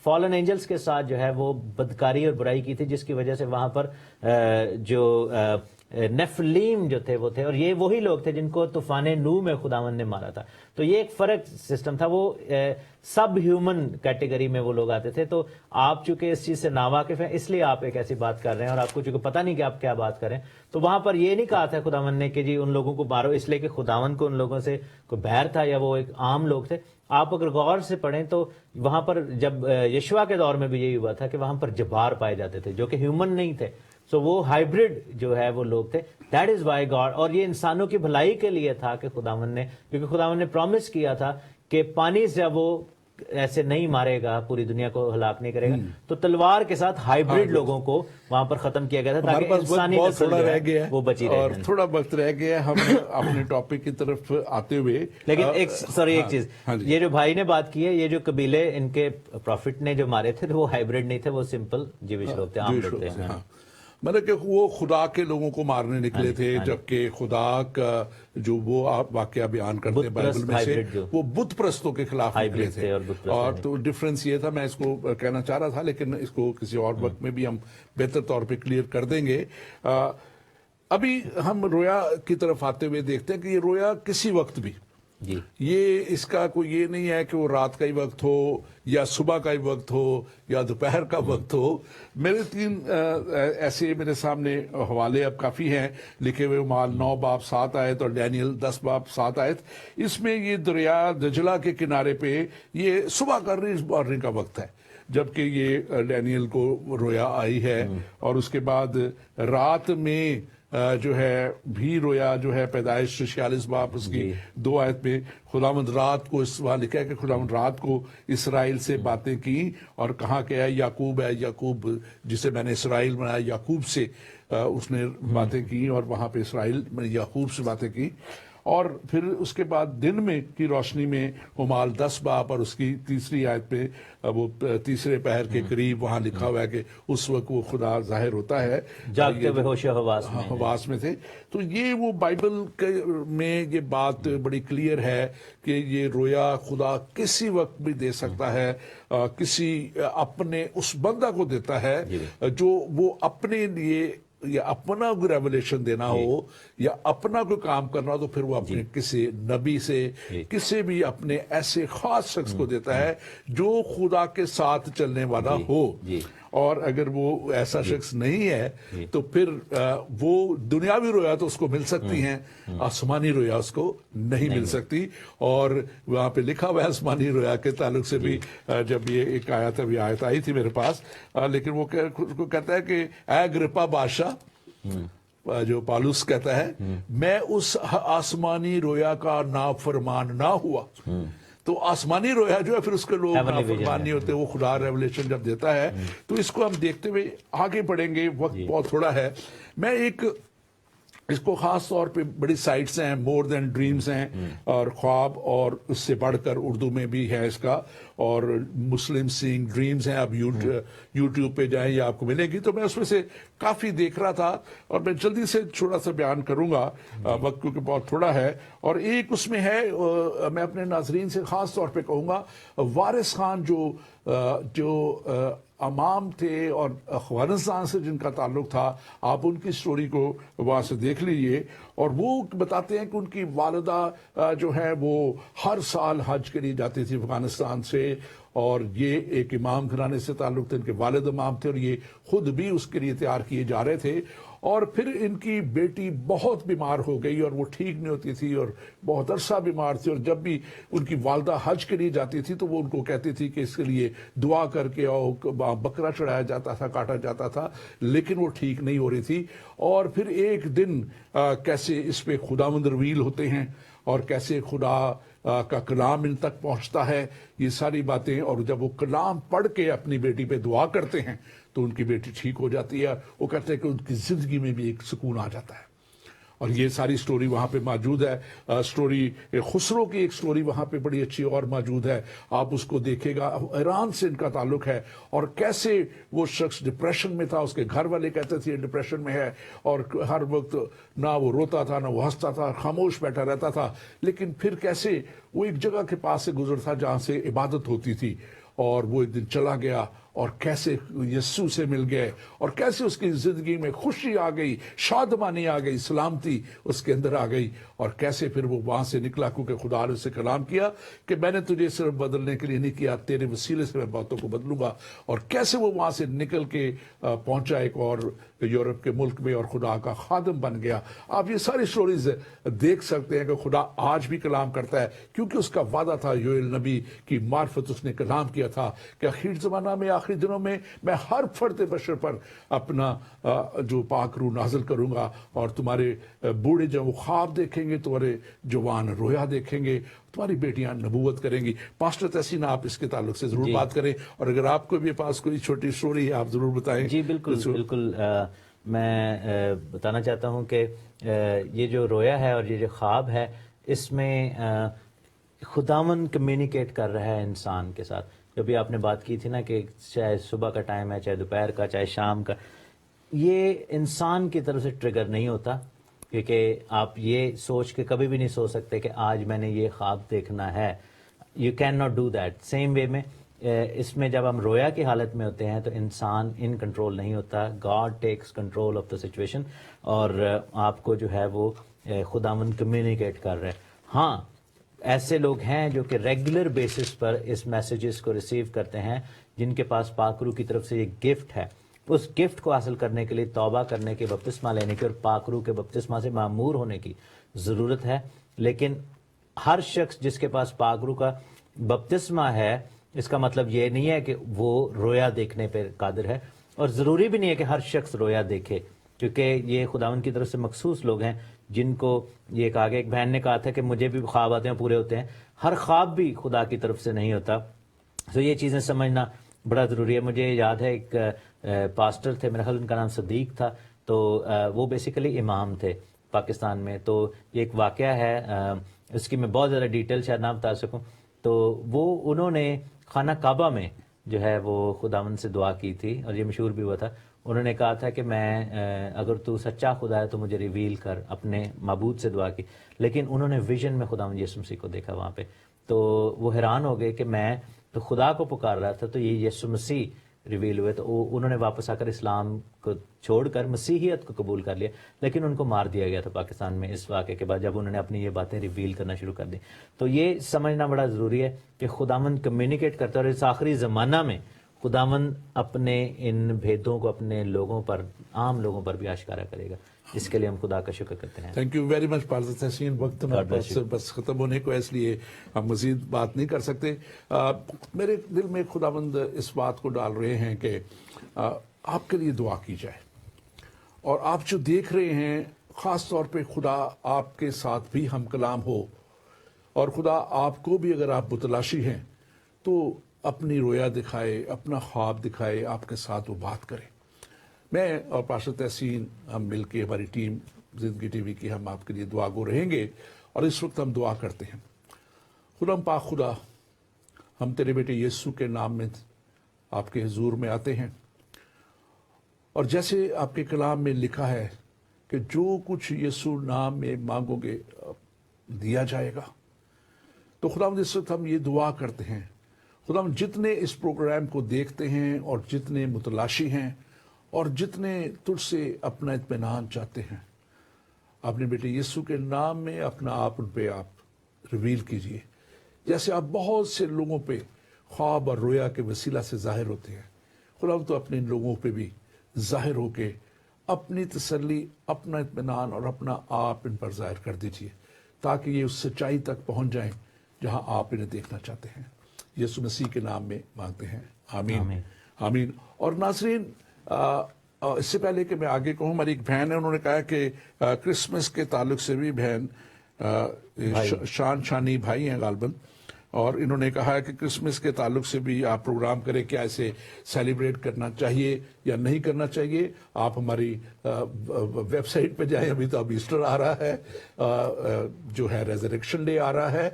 فالن اینجلز کے ساتھ جو ہے وہ بدکاری اور برائی کی تھی، جس کی وجہ سے وہاں پر جو نیفلیم جو تھے وہ تھے، اور یہ وہی لوگ تھے جن کو طوفان نوح میں خداوند نے مارا تھا. تو یہ ایک فرق سسٹم تھا، وہ سب ہیومن کیٹیگری میں وہ لوگ آتے تھے. تو آپ چونکہ اس چیز سے ناواقف ہیں اس لیے آپ ایک ایسی بات کر رہے ہیں اور آپ کو چونکہ پتہ نہیں کہ آپ کیا بات کریں. تو وہاں پر یہ نہیں کہا تھا خداوند نے کہ جی ان لوگوں کو مارو اس لیے کہ خداوند کو ان لوگوں سے کوئی بیر تھا یا وہ ایک عام لوگ تھے. آپ اگر غور سے پڑھیں تو وہاں پر جب یشوا کے دور میں بھی یہی ہوا تھا کہ وہاں پر جبار پائے جاتے تھے جو کہ ہیومن نہیں تھے. سو وہ ہائیبرڈ جو ہے وہ لوگ تھے. دیٹ از وائی گاڈ، اور یہ انسانوں کی بھلائی کے لیے تھا کہ خداوند نے، کیونکہ خداوند نے پرومس کیا تھا کہ پانی سے وہ ایسے نہیں مارے گا، پوری دنیا کو ہلاک نہیں کرے گا، تو تلوار کے ساتھ ہائیبرڈ لوگوں کو وہاں پر ختم کیا گیا تھا تاکہ انسانی نسل جو ہے وہ بچی رہے. اور تھوڑا وقت رہ گیا، ہم اپنے ٹاپک کی طرف آتے ہوئے. لیکن ایک چیز، یہ جو بھائی نے بات کی ہے، یہ جو قبیلے ان کے پروفٹ نے جو مارے تھے وہ ہائیبرڈ نہیں تھے، وہ سمپل جیوش لوگ تھے، عام لوگ تھے. مطلب کہ وہ خدا کے لوگوں کو مارنے نکلے تھے، جبکہ خدا کا جو وہ آپ واقعہ بیان کرتے ہیں بائبل میں سے وہ بت پرستوں کے خلاف نکلے تھے. اور تو ڈفرنس یہ تھا، میں اس کو کہنا چاہ رہا تھا لیکن اس کو کسی اور وقت میں بھی ہم بہتر طور پہ کلیئر کر دیں گے. ابھی ہم رویا کی طرف آتے ہوئے دیکھتے ہیں کہ یہ رویا کسی وقت بھی جی یہ اس کا کوئی یہ نہیں ہے کہ وہ رات کا ہی وقت ہو یا صبح کا ہی وقت ہو یا دوپہر کا وقت ہو. میرے 3 ایسے میرے سامنے حوالے اب کافی ہیں لکھے ہوئے. مال 9 باب 7 آیت اور ڈینیل 10 باب 7 آیت. اس میں یہ دریا دجلہ کے کنارے پہ یہ صبح کا مارننگ کا وقت ہے جبکہ یہ ڈینیل کو رویا آئی ہے. اور اس کے بعد رات میں جو ہے بھی رویا جو ہے پیدائش 46 باب اس کی 2 آیت میں خداوند رات کو اس وہاں لکھا ہے کہ خداوند رات کو اسرائیل سے باتیں کی اور کہا کہ اے یعقوب جسے میں نے اسرائیل بنایا یعقوب سے اس نے باتیں کی اور وہاں پہ اسرائیل میں یعقوب سے باتیں کی. اور پھر اس کے بعد دن میں کی روشنی میں مال 10 باب اور اس کی 3 آیت پہ وہ تیسرے پہر کے قریب وہاں لکھا ہوا ہے کہ اس وقت وہ خدا ظاہر ہوتا ہے جاگتے ہوئے ہوش و حواس میں تھے. تو یہ وہ بائبل میں یہ بات بڑی کلیئر ہے کہ یہ رویا خدا کسی وقت بھی دے سکتا ہے, کسی اپنے اس بندہ کو دیتا ہے جو وہ اپنے لیے یا اپنا کوئی ریولیشن دینا ہو یا اپنا کوئی کام کرنا ہو تو پھر وہ اپنے کسی نبی سے کسی بھی اپنے ایسے خاص شخص کو دیتا ہے جو خدا کے ساتھ چلنے والا ہو. اور اگر وہ ایسا شخص نہیں ہے تو پھر وہ دنیاوی رویا تو اس کو مل سکتی ہیں, آسمانی رویا اس کو نہیں مل سکتی. اور وہاں پہ لکھا ہوا ہے آسمانی رویا کے تعلق سے بھی جب یہ ایک آیت ابھی آیت آئی تھی میرے پاس, لیکن وہ کہتا ہے کہ اے اگرپا بادشاہ جو پالوس کہتا ہے میں اس آسمانی رویا کا نافرمان نہ ہوا. تو آسمانی رویا جو ہے پھر اس کے لوگ نافرمان نہیں ہوتے, وہ خدا ریولیشن جب دیتا ہے. تو اس کو ہم دیکھتے ہوئے آگے بڑھیں گے, وقت بہت تھوڑا ہے. میں ایک اس کو خاص طور پہ بڑی سائٹس ہیں, مور دین ڈریمز ہیں اور خواب, اور اس سے بڑھ کر اردو میں بھی ہے اس کا, اور مسلم سینگ ڈریمز ہیں. اب یوٹیوب پہ جائیں یا آپ کو ملے گی. تو میں اس میں سے کافی دیکھ رہا تھا اور میں جلدی سے تھوڑا سا بیان کروں گا وقت کیونکہ بہت تھوڑا ہے. اور ایک اس میں ہے, میں اپنے ناظرین سے خاص طور پہ کہوں گا, وارث خان جو امام تھے اور افغانستان سے جن کا تعلق تھا, آپ ان کی سٹوری کو وہاں سے دیکھ لیجئے. اور وہ بتاتے ہیں کہ ان کی والدہ جو ہے وہ ہر سال حج کے لیے جاتی تھی افغانستان سے, اور یہ ایک امام گھرانے سے تعلق تھے, ان کے والد امام تھے اور یہ خود بھی اس کے لیے تیار کیے جا رہے تھے. اور پھر ان کی بیٹی بہت بیمار ہو گئی اور وہ ٹھیک نہیں ہوتی تھی اور بہت عرصہ بیمار تھی, اور جب بھی ان کی والدہ حج کے لیے جاتی تھی تو وہ ان کو کہتی تھی کہ اس کے لیے دعا کر کے بکرا چڑھایا جاتا تھا, کاٹا جاتا تھا, لیکن وہ ٹھیک نہیں ہو رہی تھی. اور پھر ایک دن کیسے اس پہ خداوند رویل ہوتے ہیں اور کیسے خدا کا کلام ان تک پہنچتا ہے, یہ ساری باتیں. اور جب وہ کلام پڑھ کے اپنی بیٹی پہ دعا کرتے ہیں تو ان کی بیٹی ٹھیک ہو جاتی ہے. وہ کہتے ہیں کہ ان کی زندگی میں بھی ایک سکون آ جاتا ہے. اور یہ ساری سٹوری وہاں پہ موجود ہے. سٹوری خسرو کی ایک سٹوری وہاں پہ بڑی اچھی اور موجود ہے, آپ اس کو دیکھے گا. ایران سے ان کا تعلق ہے اور کیسے وہ شخص ڈپریشن میں تھا, اس کے گھر والے کہتے تھے ڈپریشن میں ہے, اور ہر وقت نہ وہ روتا تھا نہ وہ ہنستا تھا, خاموش بیٹھا رہتا تھا. لیکن پھر کیسے وہ ایک جگہ کے پاس سے گزرتا جہاں سے عبادت ہوتی تھی, اور وہ ایک دن چلا گیا اور کیسے یسوع سے مل گئے, اور کیسے اس کی زندگی میں خوشی آ گئی, شادمانی آ گئی, سلامتی اس کے اندر آ گئی. اور کیسے پھر وہ وہاں سے نکلا کیونکہ خدا نے اسے کلام کیا کہ میں نے تجھے صرف بدلنے کے لیے نہیں کیا, تیرے وسیلے سے میں باتوں کو بدلوں گا. اور کیسے وہ وہاں سے نکل کے پہنچا ایک اور یورپ کے ملک میں اور خدا کا خادم بن گیا. آپ یہ ساری سٹوریز دیکھ سکتے ہیں کہ خدا آج بھی کلام کرتا ہے, کیونکہ اس کا وعدہ تھا, یوئیل نبی کی معرفت اس نے کلام کیا تھا کہ آخری زمانہ میں, آخری دنوں میں میں ہر فرد بشر پر اپنا جو پاک روح نازل کروں گا, اور تمہارے بوڑھے جب وہ خواب دیکھیں گے, تمہارے جوان رویا دیکھیں گے, تمہاری بیٹیاں نبوت کریں گی. پاسٹر تحسین آپ اس کے تعلق سے ضرور بات کریں, اور اگر آپ کو بھی پاس کوئی چھوٹی سٹوری ہے آپ ضرور بتائیں. جی بالکل. میں بتانا چاہتا ہوں کہ یہ جو رویا ہے اور یہ جو خواب ہے, اس میں خداوند کمیونیکیٹ کر رہا ہے انسان کے ساتھ. جو بھی آپ نے بات کی تھی نا کہ چاہے صبح کا ٹائم ہے, چاہے دوپہر کا, چاہے شام کا, یہ انسان کی طرف سے ٹریگر نہیں ہوتا, کیونکہ آپ یہ سوچ کے کبھی بھی نہیں سو سکتے کہ آج میں نے یہ خواب دیکھنا ہے. You can not do that. Same way میں اس میں جب ہم رویا کی حالت میں ہوتے ہیں تو انسان ان کنٹرول نہیں ہوتا, God takes control of the situation, اور آپ کو جو ہے وہ خداوند کمیونیکیٹ کر رہے ہیں. ہاں ایسے لوگ ہیں جو کہ ریگولر بیسس پر اس میسیجز کو ریسیو کرتے ہیں، جن کے پاس پاک روح کی طرف سے یہ گفٹ ہے. اس گفٹ کو حاصل کرنے کے لیے توبہ کرنے کے، بپتسمہ لینے کی اور پاک روح کے بپتسمہ سے معمور ہونے کی ضرورت ہے. لیکن ہر شخص جس کے پاس پاک روح کا بپتسمہ ہے، اس کا مطلب یہ نہیں ہے کہ وہ رویا دیکھنے پہ قادر ہے، اور ضروری بھی نہیں ہے کہ ہر شخص رویا دیکھے، کیونکہ یہ خداوند کی طرف سے مخصوص لوگ ہیں جن کو یہ کہا گیا. ایک بہن نے کہا تھا کہ مجھے بھی خواب آتے ہیں، پورے ہوتے ہیں. ہر خواب بھی خدا کی طرف سے نہیں ہوتا. تو یہ چیزیں سمجھنا بڑا ضروری ہے. مجھے یاد ہے ایک پاسٹر تھے، میرا خیال ان کا نام صدیق تھا، تو وہ بیسیکلی امام تھے پاکستان میں. تو یہ ایک واقعہ ہے، اس کی میں بہت زیادہ ڈیٹیل شاید نہ بتا سکوں. تو انہوں نے خانہ کعبہ میں جو ہے وہ خداوند سے دعا کی تھی، اور یہ مشہور بھی ہوا تھا. انہوں نے کہا تھا کہ میں اگر تو سچا خدا ہے تو مجھے ریویل کر، اپنے معبود سے دعا کی. لیکن انہوں نے ویژن میں خداوند یسوع مسیح کو دیکھا وہاں پہ. تو وہ حیران ہو گئے کہ میں تو خدا کو پکار رہا تھا، تو یہ یسوع مسیح ریویل ہوئے. تو انہوں نے واپس آ کر اسلام کو چھوڑ کر مسیحیت کو قبول کر لیا، لیکن ان کو مار دیا گیا تھا پاکستان میں اس واقعے کے بعد، جب انہوں نے اپنی یہ باتیں ریویل کرنا شروع کر دی. تو یہ سمجھنا بڑا ضروری ہے کہ خداوند کمیونیکیٹ کرتا ہے، اور اس آخری زمانہ میں خداوند اپنے ان بھیدوں کو اپنے لوگوں پر، عام لوگوں پر بھی آشکارا کرے گا. اس کے لیے ہم خدا کا شکر کرتے ہیں. تھینک یو ویری مچ پارسا تحسین. وقت بس ختم ہونے کو ہے، اس لیے ہم مزید بات نہیں کر سکتے. میرے دل میں خداوند اس بات کو ڈال رہے ہیں کہ آپ کے لیے دعا کی جائے، اور آپ جو دیکھ رہے ہیں خاص طور پہ خدا آپ کے ساتھ بھی ہم کلام ہو، اور خدا آپ کو بھی اگر آپ متلاشی ہیں تو اپنی رویا دکھائے، اپنا خواب دکھائے، آپ کے ساتھ وہ بات کرے. میں اور پارشد تحسین ہم مل کے، ہماری ٹیم زندگی ٹی وی کی، ہم آپ کے لیے دعا گو رہیں گے. اور اس وقت ہم دعا کرتے ہیں. خدا پاک خدا، ہم تیرے بیٹے یسوع کے نام میں آپ کے حضور میں آتے ہیں، اور جیسے آپ کے کلام میں لکھا ہے کہ جو کچھ یسوع نام میں مانگو گے دیا جائے گا. تو خدا اس وقت ہم یہ دعا کرتے ہیں، خدا جتنے اس پروگرام کو دیکھتے ہیں اور جتنے متلاشی ہیں اور جتنے تجھ سے اپنا اطمینان چاہتے ہیں، اپنے بیٹے یسوع کے نام میں اپنا آپ ان پہ آپ ریویل کیجئے. جیسے آپ بہت سے لوگوں پہ خواب اور رویا کے وسیلہ سے ظاہر ہوتے ہیں، خدا تو اپنے ان لوگوں پہ بھی ظاہر ہو کے اپنی تسلی، اپنا اطمینان اور اپنا آپ ان پر ظاہر کر دیجئے، تاکہ یہ اس سچائی تک پہنچ جائیں جہاں آپ انہیں دیکھنا چاہتے ہیں. یسوع مسیح کے نام میں مانگتے ہیں، آمین آمین. اور ناظرین، اس سے پہلے کہ میں آگے کہوں، ہماری ایک بہن ہے، انہوں نے کہا کہ کرسمس کے تعلق سے بھی، بہن شانی بھائی ہیں غالباً، اور انہوں نے کہا کہ کرسمس کے تعلق سے بھی آپ پروگرام کریں، کیا اسے سیلیبریٹ کرنا چاہیے یا نہیں کرنا چاہیے. آپ ہماری ویب سائٹ پہ جائیں، ابھی تو اب ایسٹر آ رہا ہے، جو ہے ریزریکشن ڈے آ رہا ہے،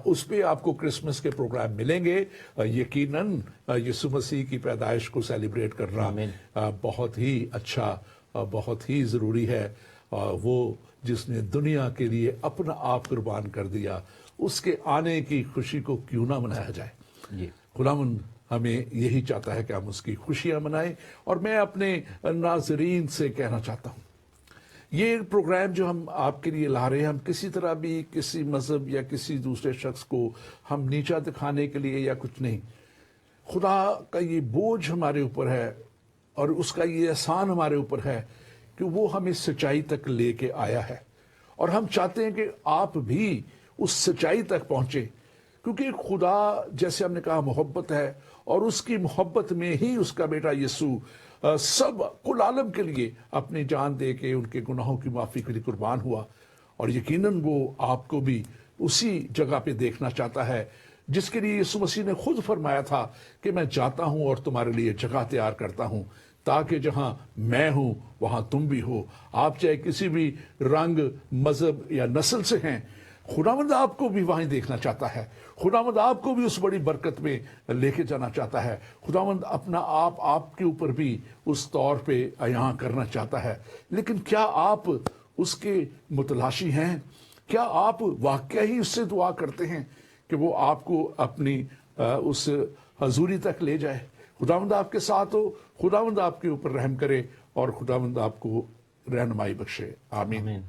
اس پہ آپ کو کرسمس کے پروگرام ملیں گے. یقیناً یسوع مسیح کی پیدائش کو سیلیبریٹ کرنا بہت ہی اچھا، بہت ہی ضروری ہے. وہ جس نے دنیا کے لیے اپنا آپ قربان کر دیا، اس کے آنے کی خوشی کو کیوں نہ منایا جائے. خداوند ہمیں یہی چاہتا ہے کہ ہم اس کی خوشیاں منائیں. اور میں اپنے ناظرین سے کہنا چاہتا ہوں، یہ پروگرام جو ہم آپ کے لیے لا رہے ہیں، ہم کسی طرح بھی کسی مذہب یا کسی دوسرے شخص کو ہم نیچا دکھانے کے لیے یا کچھ نہیں. خدا کا یہ بوجھ ہمارے اوپر ہے اور اس کا یہ احسان ہمارے اوپر ہے کہ وہ ہمیں سچائی تک لے کے آیا ہے، اور ہم چاہتے ہیں کہ آپ بھی اس سچائی تک پہنچے، کیونکہ خدا جیسے ہم نے کہا محبت ہے، اور اس کی محبت میں ہی اس کا بیٹا یسوع سب کل عالم کے لیے اپنی جان دے کے ان کے گناہوں کی معافی کے لیے قربان ہوا. اور یقیناً وہ آپ کو بھی اسی جگہ پہ دیکھنا چاہتا ہے جس کے لیے یسوع مسیح نے خود فرمایا تھا کہ میں جاتا ہوں اور تمہارے لیے جگہ تیار کرتا ہوں، تاکہ جہاں میں ہوں وہاں تم بھی ہو. آپ چاہے کسی بھی رنگ، مذہب یا نسل سے ہیں، خداوند آپ کو بھی وہیں دیکھنا چاہتا ہے. خداوند آپ کو بھی اس بڑی برکت میں لے کے جانا چاہتا ہے. خداوند اپنا آپ کے اوپر بھی اس طور پہ عیاں کرنا چاہتا ہے. لیکن کیا آپ اس کے متلاشی ہیں؟ کیا آپ واقعی ہی اس سے دعا کرتے ہیں کہ وہ آپ کو اپنی اس حضوری تک لے جائے؟ خداوند آپ کے ساتھ ہو، خداوند آپ کے اوپر رحم کرے، اور خداوند آپ کو رہنمائی بخشے. آمین.